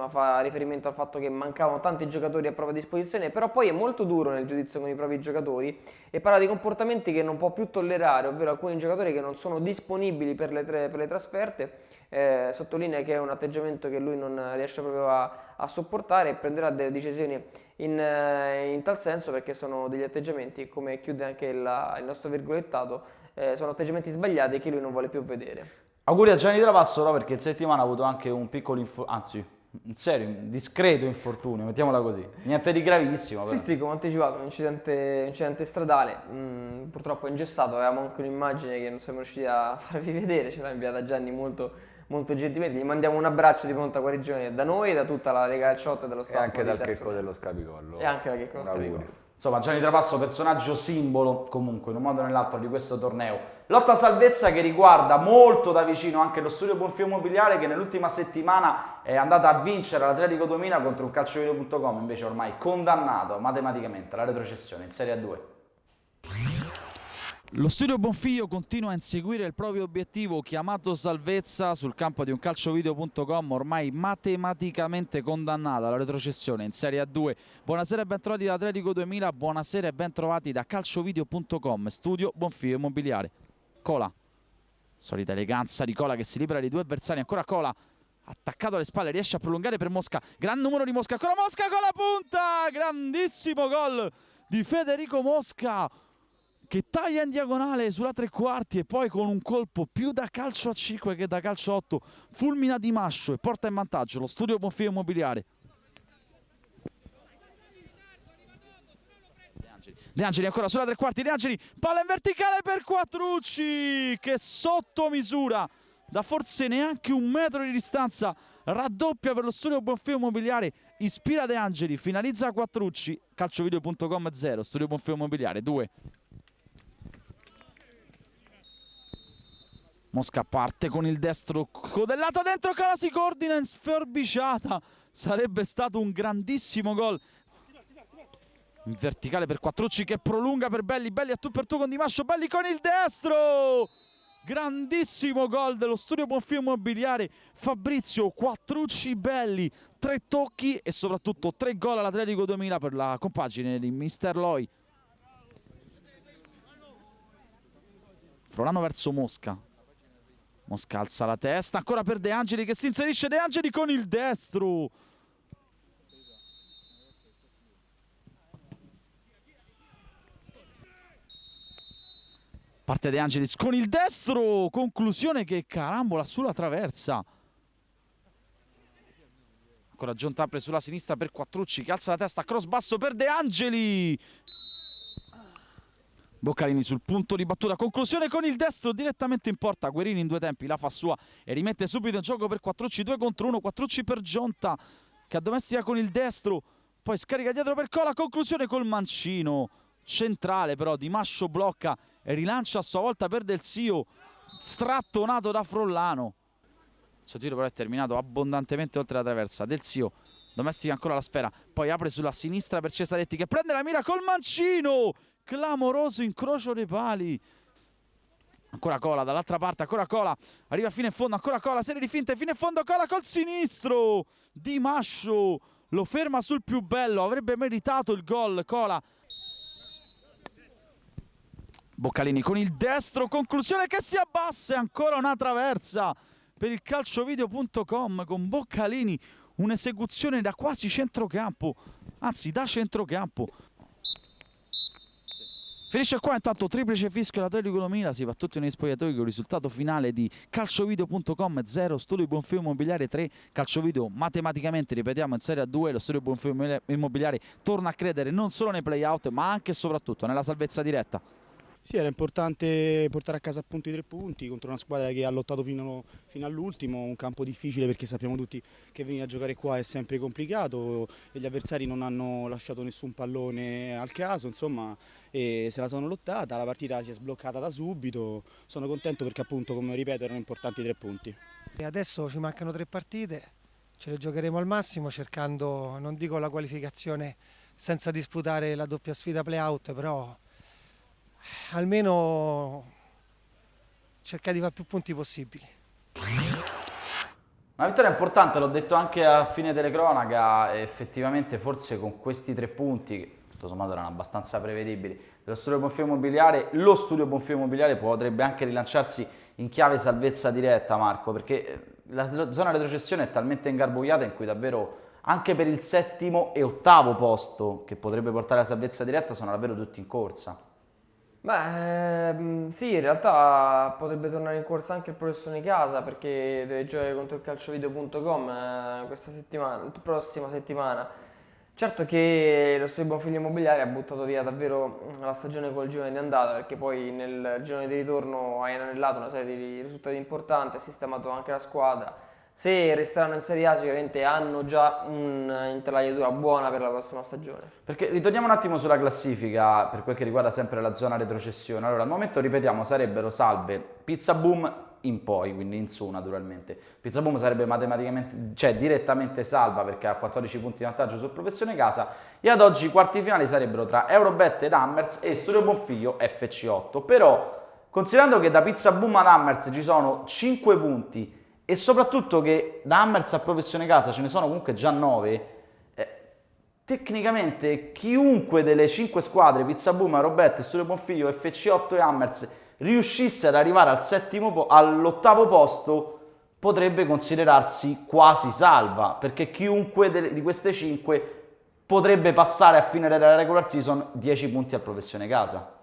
fa riferimento al fatto che mancavano tanti giocatori a propria disposizione, però poi è molto duro nel giudizio con i propri giocatori e parla di comportamenti che non può più tollerare, ovvero alcuni giocatori che non sono disponibili per le trasferte. Sottolinea che è un atteggiamento che lui non riesce proprio a sopportare e prenderà delle decisioni in tal senso, perché sono degli atteggiamenti, come chiude anche il nostro virgolettato, sono atteggiamenti sbagliati che lui non vuole più vedere. Auguri a Gianni Trapasso, però, perché in settimana ha avuto anche un piccolo un discreto infortunio, mettiamola così. Niente di gravissimo, però. Sì, come anticipato, un incidente stradale, purtroppo ingessato. Avevamo anche un'immagine che non siamo riusciti a farvi vedere, ce l'ha inviata Gianni molto gentilmente. Gli mandiamo un abbraccio di pronta guarigione da noi, da tutta la Lega Calciotto e dello staff. E anche dal Checco dello Scapicollo. E anche da Checco dello Scapicollo. Insomma, Gianni Trapasso, personaggio simbolo comunque in un modo o nell'altro di questo torneo. Lotta salvezza che riguarda molto da vicino anche lo Studio Bonfim Immobiliare, che nell'ultima settimana è andata a vincere l'Atletico 2000 contro un calciovideo.com, invece ormai condannato matematicamente alla retrocessione in Serie A2. Lo Studio Bonfiglio continua a inseguire il proprio obiettivo chiamato salvezza sul campo di un calciovideo.com, ormai matematicamente condannata alla retrocessione in Serie A2. Buonasera e bentrovati da Atletico 2000, buonasera e bentrovati da calciovideo.com, Studio Bonfiglio Immobiliare. Cola, solita eleganza di Cola che si libera di 2 avversari, ancora Cola, attaccato alle spalle, riesce a prolungare per Mosca, gran numero di Mosca, ancora Mosca con la punta, grandissimo gol di Federico Mosca, che taglia in diagonale sulla tre quarti e poi con un colpo più da calcio a 5 che da calcio a 8 fulmina Di Mascio e porta in vantaggio lo Studio Bonfiglio Immobiliare. De Angeli ancora sulla tre quarti, De Angeli, palla in verticale per Quattrucci che sotto misura da forse neanche 1 metro di distanza raddoppia per lo Studio Bonfiglio Immobiliare, ispira De Angeli, finalizza Quattrucci, calciovideo.com 0, Studio Bonfiglio Immobiliare 2. Mosca parte con il destro codellato dentro, Cala si coordina in sforbiciata, sarebbe stato un grandissimo gol. In verticale per Quattrucci che prolunga per Belli, Belli a tu per tu con Di Mascio, Belli con il destro! Grandissimo gol dello Studio Bonfim Immobiliare, Fabrizio Quattrucci Belli, 3 tocchi e soprattutto 3 gol all'Atletico 2000 per la compagine di Mister Loi. Frolano verso Mosca. Mosca alza la testa, ancora per De Angeli che si inserisce, De Angeli con il destro. Parte De Angelis con il destro, conclusione che carambola sulla traversa. Ancora John Tapre sulla sinistra per Quattrucci che alza la testa, cross basso per De Angeli. Boccalini sul punto di battuta, conclusione con il destro direttamente in porta. Guerini in 2 tempi la fa sua e rimette subito in gioco per Quattrucci, 2 contro 1. Quattrucci per Gionta che addomestica con il destro, poi scarica dietro per Cola, conclusione col mancino centrale però Di Mascio blocca e rilancia a sua volta per Del Sio, strattonato da Frollano. Il suo tiro però è terminato abbondantemente oltre la traversa. Del Sio domestica ancora la sfera, poi apre sulla sinistra per Cesaretti che prende la mira col mancino, clamoroso incrocio dei pali. Ancora Cola dall'altra parte, ancora Cola, arriva fino in fondo, ancora Cola, serie di finte, fino in fondo Cola col sinistro. Di Mascio lo ferma sul più bello, avrebbe meritato il gol Cola. Boccalini con il destro, conclusione che si abbassa e ancora una traversa per il calciovideo.com con Boccalini, un'esecuzione da quasi centrocampo, anzi da centrocampo. Finisce qua intanto triplice fischio l'Atletico 2000, si va tutti negli spogliatoi con il risultato finale di calciovideo.com 0, Studio Bonfim Immobiliare 3, Calciovideo matematicamente, ripetiamo, in Serie A2, lo Studio Bonfim Immobiliare torna a credere non solo nei play-out ma anche e soprattutto nella salvezza diretta. Sì, era importante portare a casa appunto i 3 punti contro una squadra che ha lottato fino all'ultimo, un campo difficile perché sappiamo tutti che venire a giocare qua è sempre complicato e gli avversari non hanno lasciato nessun pallone al caso, insomma, e se la sono lottata, la partita si è sbloccata da subito, sono contento perché appunto, come ripeto, erano importanti i 3 punti. E adesso ci mancano 3 partite, ce le giocheremo al massimo cercando, non dico la qualificazione senza disputare la doppia sfida play-out, però almeno cercare di fare più punti possibili. Una vittoria importante, l'ho detto anche a fine telecronaca, effettivamente forse con questi 3 punti, che tutto sommato erano abbastanza prevedibili, dello Studio Bonfim Immobiliare, lo Studio Bonfim Immobiliare potrebbe anche rilanciarsi in chiave salvezza diretta, Marco, perché la zona retrocessione è talmente ingarbugliata in cui davvero anche per il 7° e 8° posto che potrebbe portare alla salvezza diretta sono davvero tutti in corsa. Beh, sì, in realtà potrebbe tornare in corsa anche il Professore Casa perché deve giocare contro il calciovideo.com questa settimana, prossima settimana. Certo che lo Studio Bonfim Immobiliare ha buttato via davvero la stagione col girone di andata perché poi nel girone di ritorno ha inanellato una serie di risultati importanti, ha sistemato anche la squadra. Se resteranno in Serie A sicuramente hanno già un'intelaiatura buona per la prossima stagione. Perché ritorniamo un attimo sulla classifica per quel che riguarda sempre la zona retrocessione. Allora al momento ripetiamo sarebbero salve Pizza Boom in poi, quindi in su naturalmente. Pizza Boom sarebbe matematicamente, cioè direttamente salva perché ha 14 punti di vantaggio sul Professione Casa e ad oggi i quarti finali sarebbero tra Eurobet ed Hammers e Studio Bonfiglio FC8. Però considerando che da Pizza Boom ad Hammers ci sono 5 punti e soprattutto che da Hammers a Professione Casa ce ne sono comunque già 9, tecnicamente chiunque delle 5 squadre, Pizza Boom, Eurobet, Studio Bonfiglio, FC8 e Hammers, riuscisse ad arrivare all'8° posto, potrebbe considerarsi quasi salva, perché chiunque di queste 5 potrebbe passare a fine della regular season 10 punti al Professione Casa.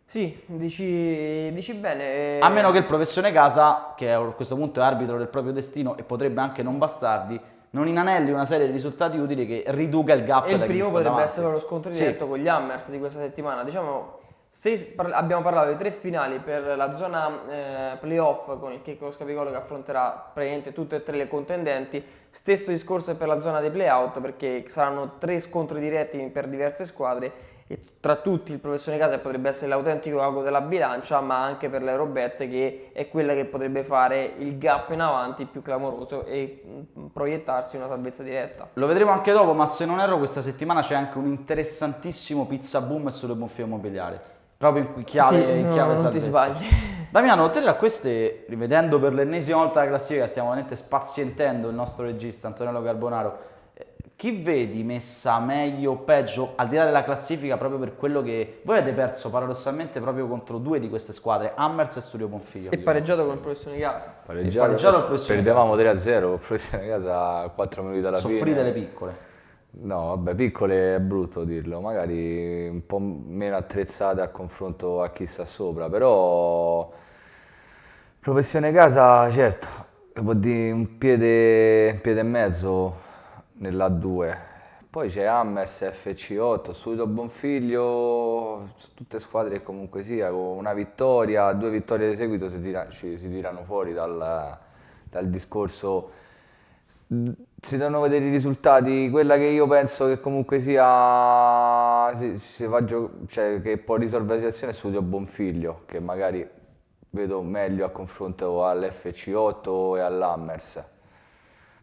Sì, dici bene. A meno che il Professione Casa, che a questo punto è arbitro del proprio destino e potrebbe anche non bastardi, non inanelli una serie di risultati utili che riduca il gap. E il primo potrebbe essere lo scontro diretto sì, con gli Hammers di questa settimana. Diciamo, se abbiamo parlato di 3 finali per la zona playoff con il Checco Scapicolo che affronterà praticamente tutte e 3 le contendenti, stesso discorso per la zona dei playout perché saranno 3 scontri diretti per diverse squadre e tra tutti il Professione Casa potrebbe essere l'autentico ago della bilancia, ma anche per l'Eurobet che è quella che potrebbe fare il gap in avanti più clamoroso e proiettarsi in una salvezza diretta. Lo vedremo anche dopo, ma se non erro questa settimana c'è anche un interessantissimo Pizza Boom sulle Bonfim Immobiliare, proprio in chiave non salvezza. ti sbagli. Damiano, te a queste, rivedendo per l'ennesima volta la classifica, stiamo veramente spazientendo il nostro regista Antonello Carbonaro, chi vedi messa meglio o peggio, al di là della classifica, proprio per quello che voi avete perso paradossalmente proprio contro due di queste squadre, Hammers e Studio Bonfiglio. E pareggiato con il Professione Casa. Pareggiato il Professione Perdevamo 3-0 con il Professione Casa a 4 minuti dalla fine. Soffrite le piccole. No, vabbè, piccole è brutto dirlo, magari un po' meno attrezzate a confronto a chi sta sopra, però Professione Casa, certo, può dire un piede e mezzo nell'A2. Poi c'è Hammers, FC8, Studio Bonfiglio, tutte squadre che comunque sia, con una vittoria, 2 vittorie di seguito si tirano fuori dal discorso. Si devono vedere i risultati. Quella che io penso che comunque sia cioè, che può risolvere la situazione è Studio Bonfiglio, che magari vedo meglio a confronto all'FC8 e all'Hammers.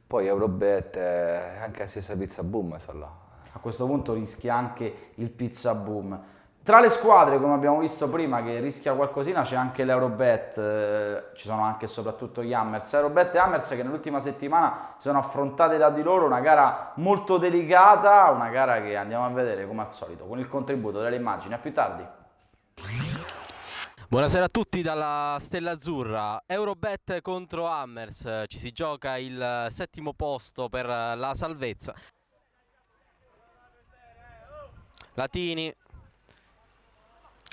Poi Eurobet, anche la stessa Pizza Boom sta là. A questo punto rischia anche il Pizza Boom. Tra le squadre, come abbiamo visto prima, che rischia qualcosina, c'è anche l'Eurobet, ci sono anche e soprattutto gli Hammers. Eurobet e Hammers che nell'ultima settimana si sono affrontate da di loro, una gara molto delicata, una gara che andiamo a vedere come al solito, con il contributo delle immagini. A più tardi. Buonasera a tutti dalla Stella Azzurra. Eurobet contro Hammers, ci si gioca il 7° posto per la salvezza. Latini.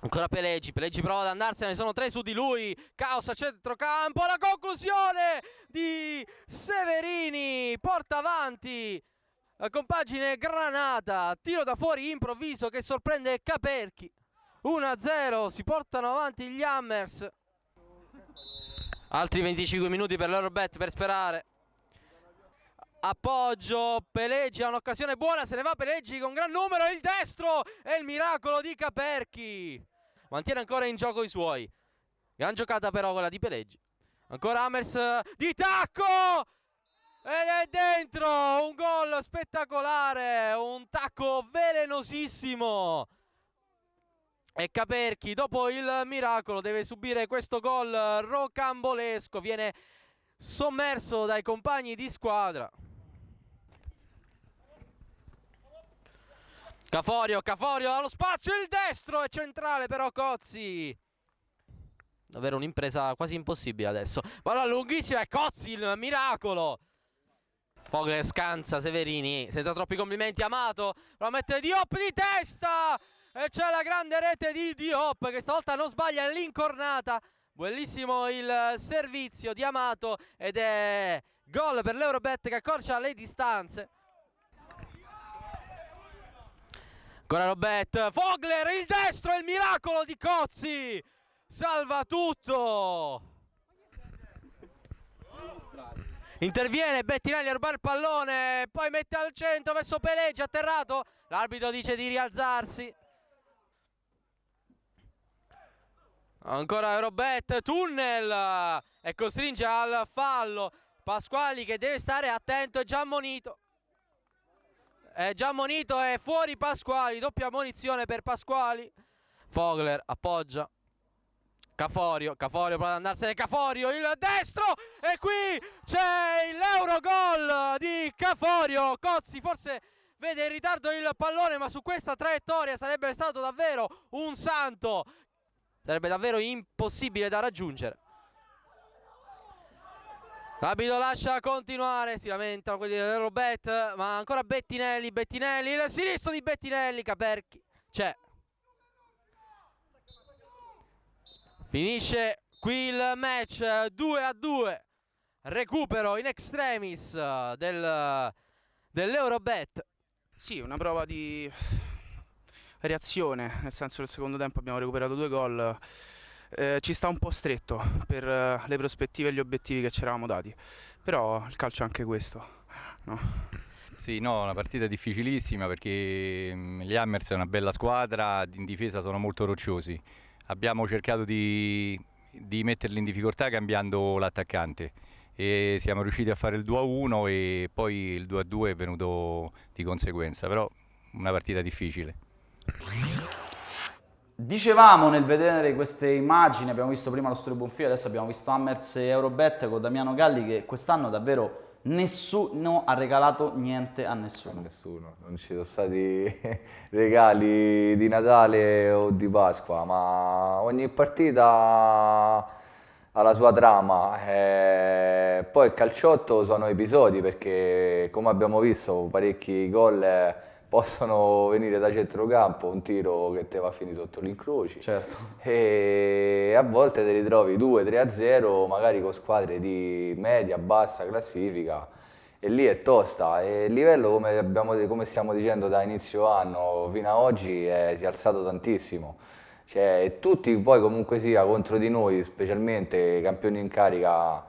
Ancora Pelegi prova ad andarsene, sono 3 su di lui, caos a centrocampo, la conclusione di Severini, porta avanti la compagine Granata, tiro da fuori improvviso che sorprende Caperchi, 1-0, si portano avanti gli Hammers, altri 25 minuti per l'Eurobet per sperare. Appoggio, Pelegi ha un'occasione buona, se ne va Pelegi con gran numero, il destro e il miracolo di Caperchi. Mantiene ancora in gioco i suoi. Gran giocata però quella di Pelegi. Ancora Hammers di tacco! Ed è dentro! Un gol spettacolare, un tacco velenosissimo. E Caperchi dopo il miracolo deve subire questo gol rocambolesco. Viene sommerso dai compagni di squadra. Caforio allo spazio, il destro è centrale però Cozzi. Davvero un'impresa quasi impossibile adesso. Palla lunghissima e Cozzi il miracolo. Vogler scansa Severini, senza troppi complimenti Amato. Prova a mettere Diop di testa. E c'è la grande rete di Diop che stavolta non sbaglia l'incornata. Bellissimo il servizio di Amato ed è gol per l'Eurobet che accorcia le distanze. Ancora Robet, Vogler, il destro e il miracolo di Cozzi, salva tutto. Interviene Bettinelli a rubare il pallone, poi mette al centro verso Pelegi, atterrato, l'arbitro dice di rialzarsi. Ancora Robet, tunnel e costringe al fallo, Pasquali che deve stare attento, è già ammonito. È già ammonito e fuori Pasquali, doppia ammonizione per Pasquali. Vogler appoggia. Caforio prova ad andarsene, Caforio, il destro e qui c'è l'Eurogol di Caforio. Cozzi forse vede in ritardo il pallone, ma su questa traiettoria sarebbe stato davvero un santo. Sarebbe davvero impossibile da raggiungere. L'arbitro lascia continuare, si lamentano quelli dell'Eurobet, ma ancora Bettinelli, il sinistro di Bettinelli, Caperchi, c'è. Finisce qui il match 2-2, recupero in extremis dell'Eurobet. Sì, una prova di reazione, nel senso che nel secondo tempo abbiamo recuperato 2 gol. Ci sta un po' stretto per le prospettive e gli obiettivi che ci eravamo dati, però il calcio è anche questo, no? Sì, no, una partita difficilissima perché gli Hammers è una bella squadra, in difesa sono molto rocciosi. Abbiamo cercato di metterli in difficoltà cambiando l'attaccante e siamo riusciti a fare il 2-1 e poi il 2-2 è venuto di conseguenza, però una partita difficile. Dicevamo nel vedere queste immagini, abbiamo visto prima lo Studio Bonfilo, adesso abbiamo visto Hammers e Eurobet con Damiano Galli, che quest'anno davvero nessuno ha regalato niente a nessuno. Non ci sono stati regali di Natale o di Pasqua, ma ogni partita ha la sua trama. Poi il calciotto sono episodi, perché come abbiamo visto parecchi gol possono venire da centrocampo, un tiro che te va a finire sotto l'incrocio. Certo. E a volte te li trovi 2-3-0, magari con squadre di media, bassa classifica, e lì è tosta. E il livello, come stiamo dicendo da inizio anno fino ad oggi, si è alzato tantissimo. Cioè, tutti poi comunque sia contro di noi, specialmente campioni in carica,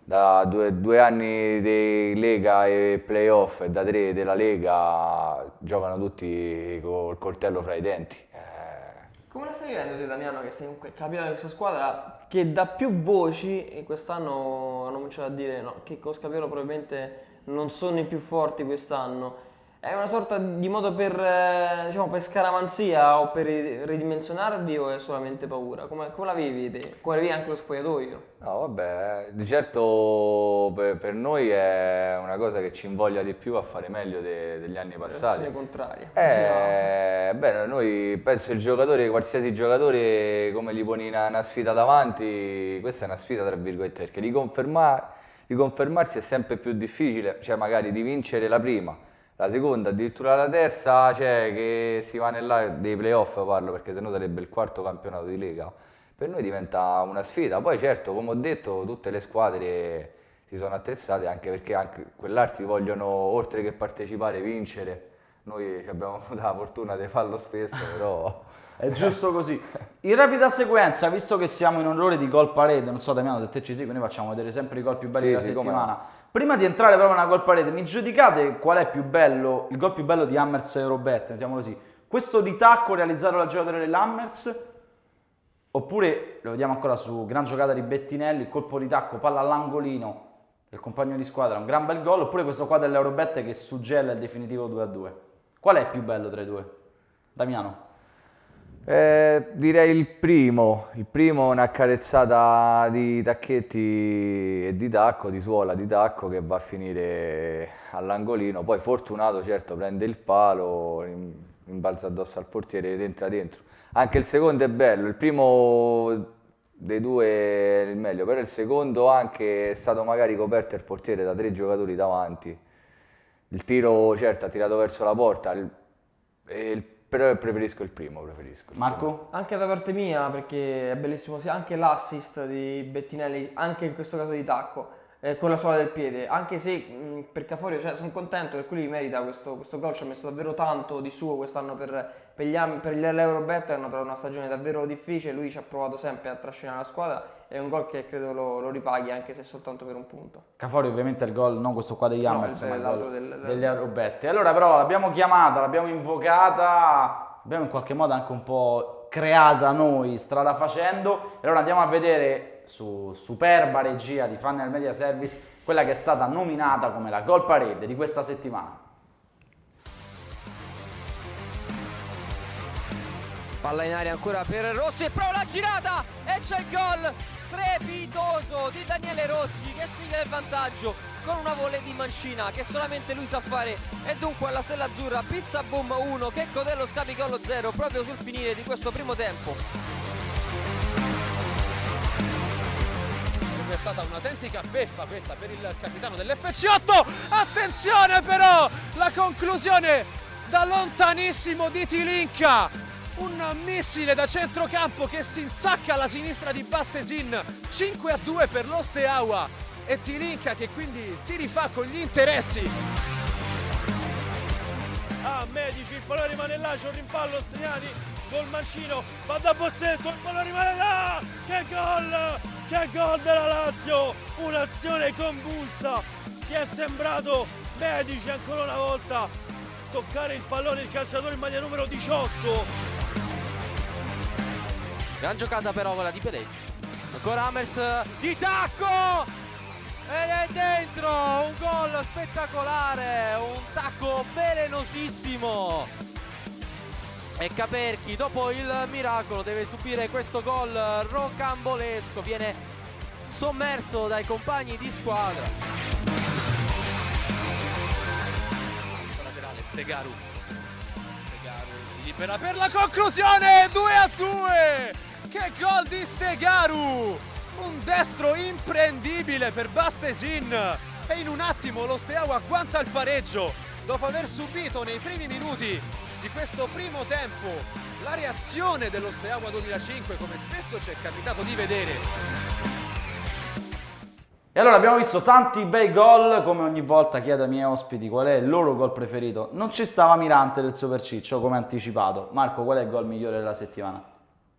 da due anni di Lega e playoff e da 3 della Lega, giocano tutti col coltello fra i denti. Come la stai vivendo te, Damiano, che sei comunque capitano di questa squadra che da più voci quest'anno hanno cominciato a dire no, che con Scapiolo probabilmente non sono i più forti quest'anno? È una sorta di modo per, diciamo, per scaramanzia o per ridimensionarvi, o è solamente paura? Come la vivi te? Come la vivi anche lo spogliatoio? No, vabbè, di certo per noi è una cosa che ci invoglia di più a fare meglio degli anni passati. Reazione contraria. Beh, noi penso il giocatore, qualsiasi giocatore, come gli poni una sfida davanti, questa è una sfida tra virgolette, perché riconfermarsi è sempre più difficile, cioè magari di vincere la prima, la seconda, addirittura la terza, cioè che si va nell'area dei playoff, parlo, perché sennò sarebbe il 4º campionato di Lega. Per noi diventa una sfida. Poi certo, come ho detto, tutte le squadre si sono attrezzate, anche perché anche quell'altri vogliono, oltre che partecipare, vincere. Noi abbiamo avuto la fortuna di farlo spesso, però... È giusto così. In rapida sequenza, visto che siamo in onore di gol parete, non so Damiano, se te ci segui, noi facciamo vedere sempre i gol più belli della settimana. No. Prima di entrare proprio nella gol parete, mi giudicate qual è più bello, il gol più bello di Hammers e Eurobet, mettiamolo così. Questo di tacco realizzato dal giocatore dell'Hammers, oppure, lo vediamo ancora su gran giocata di Bettinelli, il colpo di tacco, palla all'angolino del compagno di squadra, un gran bel gol, oppure questo qua dell'Eurobet che suggella il definitivo 2-2. Qual è più bello tra i due? Damiano? Direi il primo è una carezzata di tacchetti e di tacco, di suola di tacco, che va a finire all'angolino, poi fortunato certo, prende il palo, rimbalza addosso al portiere ed entra dentro. Anche il secondo è bello, il primo dei due è il meglio, però il secondo anche è stato magari coperto il portiere da 3 giocatori davanti. Il tiro certo ha tirato verso la porta, però preferisco il primo. Marco? Anche da parte mia, perché è bellissimo sia anche l'assist di Bettinelli, anche in questo caso di tacco, con la suola del piede, anche se per Caforio, cioè, sono contento perché lui merita questo gol, ci ha messo davvero tanto di suo quest'anno per l'Eurobet, hanno trovato una stagione davvero difficile, lui ci ha provato sempre a trascinare la squadra, è un gol che credo lo ripaghi anche se soltanto per un punto. Caforio ovviamente è il gol, non questo qua degli Hammers, ma l'altro degli Eurobet. Allora però l'abbiamo chiamata, l'abbiamo invocata, abbiamo in qualche modo anche un po' creata noi, strada facendo, e allora andiamo a vedere su superba regia di Fanny al Media Service quella che è stata nominata come la gol parade di questa settimana. Palla in aria ancora per Rossi e prova la girata e c'è il gol strepitoso di Daniele Rossi che si dà il vantaggio con una volley di mancina che solamente lui sa fare, e dunque alla Stella Azzurra Pizza Boom 1, Checco dello Scapicolo 0 proprio sul finire di questo primo tempo. È stata un'autentica beffa questa per il capitano dell'FC8. Attenzione però, la conclusione da lontanissimo di Tilinka, un missile da centrocampo che si insacca alla sinistra di Bastesin. 5-2 per lo Steaua e Tilinka che quindi si rifà con gli interessi. Medici, il pallone rimane là, c'è un rimpallo, Striani col mancino, va da Bossetto, il pallone rimane là, che gol della Lazio, un'azione convulsa, ti è sembrato Medici ancora una volta toccare il pallone, il calciatore in maglia numero 18. Gran giocata però quella di Pelé. Ancora Hammers di tacco! Ed è dentro! Un gol spettacolare! Un tacco velenosissimo! E Caperchi, dopo il miracolo, deve subire questo gol rocambolesco, viene sommerso dai compagni di squadra. Laterale, Stegaru si libera per la conclusione, 2-2. Che gol di Stegaru, un destro imprendibile per Bastesin, e in un attimo lo Steaua agguanta il pareggio dopo aver subito nei primi minuti di questo primo tempo la reazione dello Steaua 2005, come spesso ci è capitato di vedere. E allora abbiamo visto tanti bei gol, come ogni volta chiedo ai miei ospiti qual è il loro gol preferito. Non ci stava Mirante del Superciccio, come anticipato. Marco, qual è il gol migliore della settimana?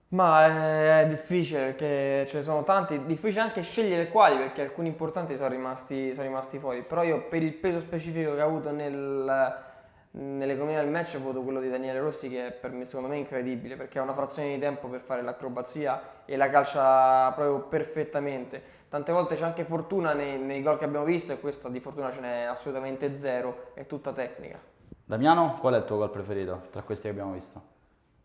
Ma è difficile perché ce ne sono tanti, difficile anche scegliere quali perché alcuni importanti sono rimasti fuori, però io per il peso specifico che ha avuto nell'economia del match ho avuto quello di Daniele Rossi, che è per me, secondo me, incredibile perché ha una frazione di tempo per fare l'acrobazia e la calcia proprio perfettamente. Tante volte c'è anche fortuna nei gol che abbiamo visto e questa di fortuna ce n'è assolutamente zero, è tutta tecnica. Damiano, qual è il tuo gol preferito tra questi che abbiamo visto?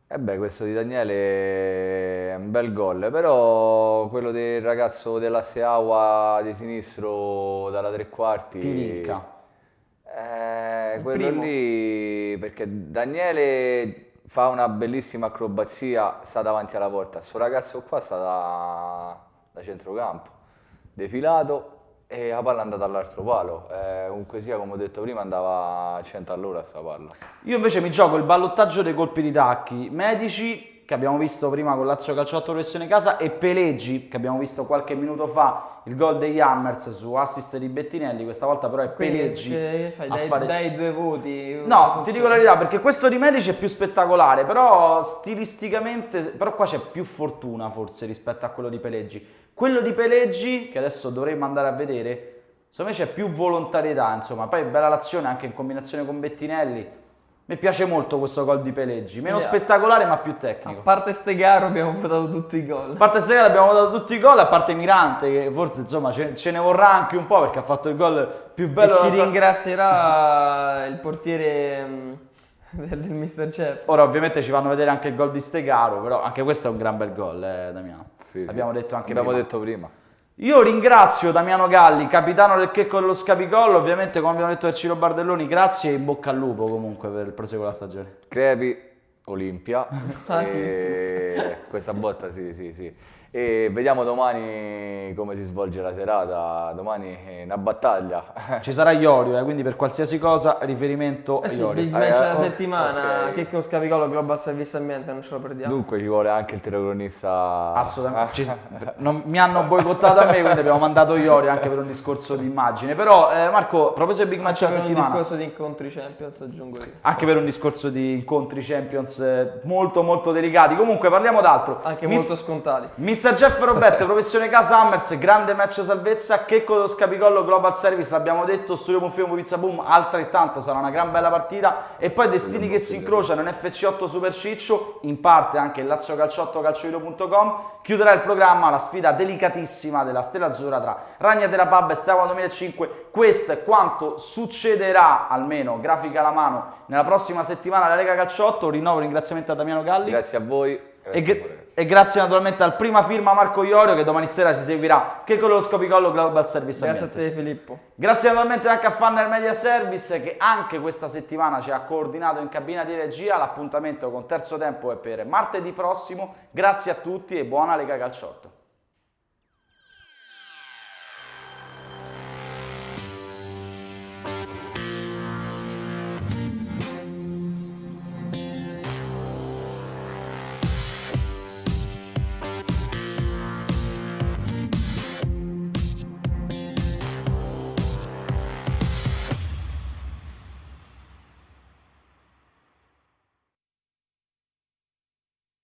Questo di Daniele è un bel gol, però quello del ragazzo della Steaua di sinistro dalla tre quarti... Pilinca. Quello lì, perché Daniele fa una bellissima acrobazia, sta davanti alla porta, sto ragazzo qua sta da centrocampo, defilato e la palla è andata all'altro palo. Comunque sia, come ho detto prima, andava a 100 all'ora sta palla. Io invece mi gioco il ballottaggio dei colpi di tacchi. Medici, che abbiamo visto prima con Lazio Calciotto Pressione Casa, e Pelleggi, che abbiamo visto qualche minuto fa, il gol degli Hammers su assist di Bettinelli. Questa volta però è Pelleggi. Che fai? Dai 2 voti? No, ti dico la verità, perché questo di Medici è più spettacolare, però stilisticamente, però qua c'è più fortuna forse rispetto a quello di Pelleggi. Quello di Pelleggi, che adesso dovremmo andare a vedere, secondo me c'è più volontarietà, insomma. Poi bella l'azione anche in combinazione con Bettinelli. Mi piace molto questo gol di Pelleggi, meno spettacolare ma più tecnico. A parte Stegaru abbiamo votato tutti i gol. A parte Stegaru abbiamo votato tutti i gol, a parte Mirante, che forse insomma ce ne vorrà anche un po' perché ha fatto il gol più bello. E ci ringrazierà il portiere del Mr. Chef. Ora ovviamente ci fanno vedere anche il gol di Stegaru, però anche questo è un gran bel gol, Damiano. Sì, Abbiamo detto anche detto prima. Io ringrazio Damiano Galli, capitano del Checco dello Scapicollo, ovviamente come abbiamo detto del Ciro Bardelloni, grazie e in bocca al lupo comunque per il proseguo della stagione. Crepi, Olimpia, e questa botta sì. E vediamo domani come si svolge la serata, domani è una battaglia. Ci sarà Iorio, quindi per qualsiasi cosa riferimento a Iorio. Big match della settimana, Checco dello Scapicollo, Global Service Ambiente, non ce lo perdiamo. Dunque ci vuole anche il telecronista. Assolutamente. Mi hanno boicottato a me, quindi abbiamo mandato Iorio anche per un discorso di immagine. Però Marco, a proposito del Big Match della settimana, un discorso di incontri Champions, aggiungo io. Anche per un discorso di incontri Champions molto molto delicati. Comunque parliamo d'altro. Anche molto scontati. Mr. Jeff Roberto, Professione Casa Hammers, grande match salvezza, Checco dello Scapicollo Global Service, l'abbiamo detto, Studio Confermo Pizza Boom, altrettanto sarà una gran bella partita, e poi destini che si incrociano in FC8 Super Ciccio, in parte anche il Lazio Calciotto calciovideo.com, chiuderà il programma la sfida delicatissima della Stella Azzurra tra Ragnatela Pub e Steaua 2005, questo è quanto succederà, almeno grafica alla mano, nella prossima settimana alla Lega Calciotto. Rinnovo ringraziamento a Damiano Galli. Grazie a voi. E grazie naturalmente al prima firma Marco Iorio, che domani sera si seguirà Checco dello Scapicollo Global Service Ambiente. Grazie a te Filippo. Grazie naturalmente anche a Fanner Media Service, che anche questa settimana ci ha coordinato in cabina di regia. L'appuntamento con Terzo Tempo è per martedì prossimo. Grazie a tutti e buona Lega Calciotto.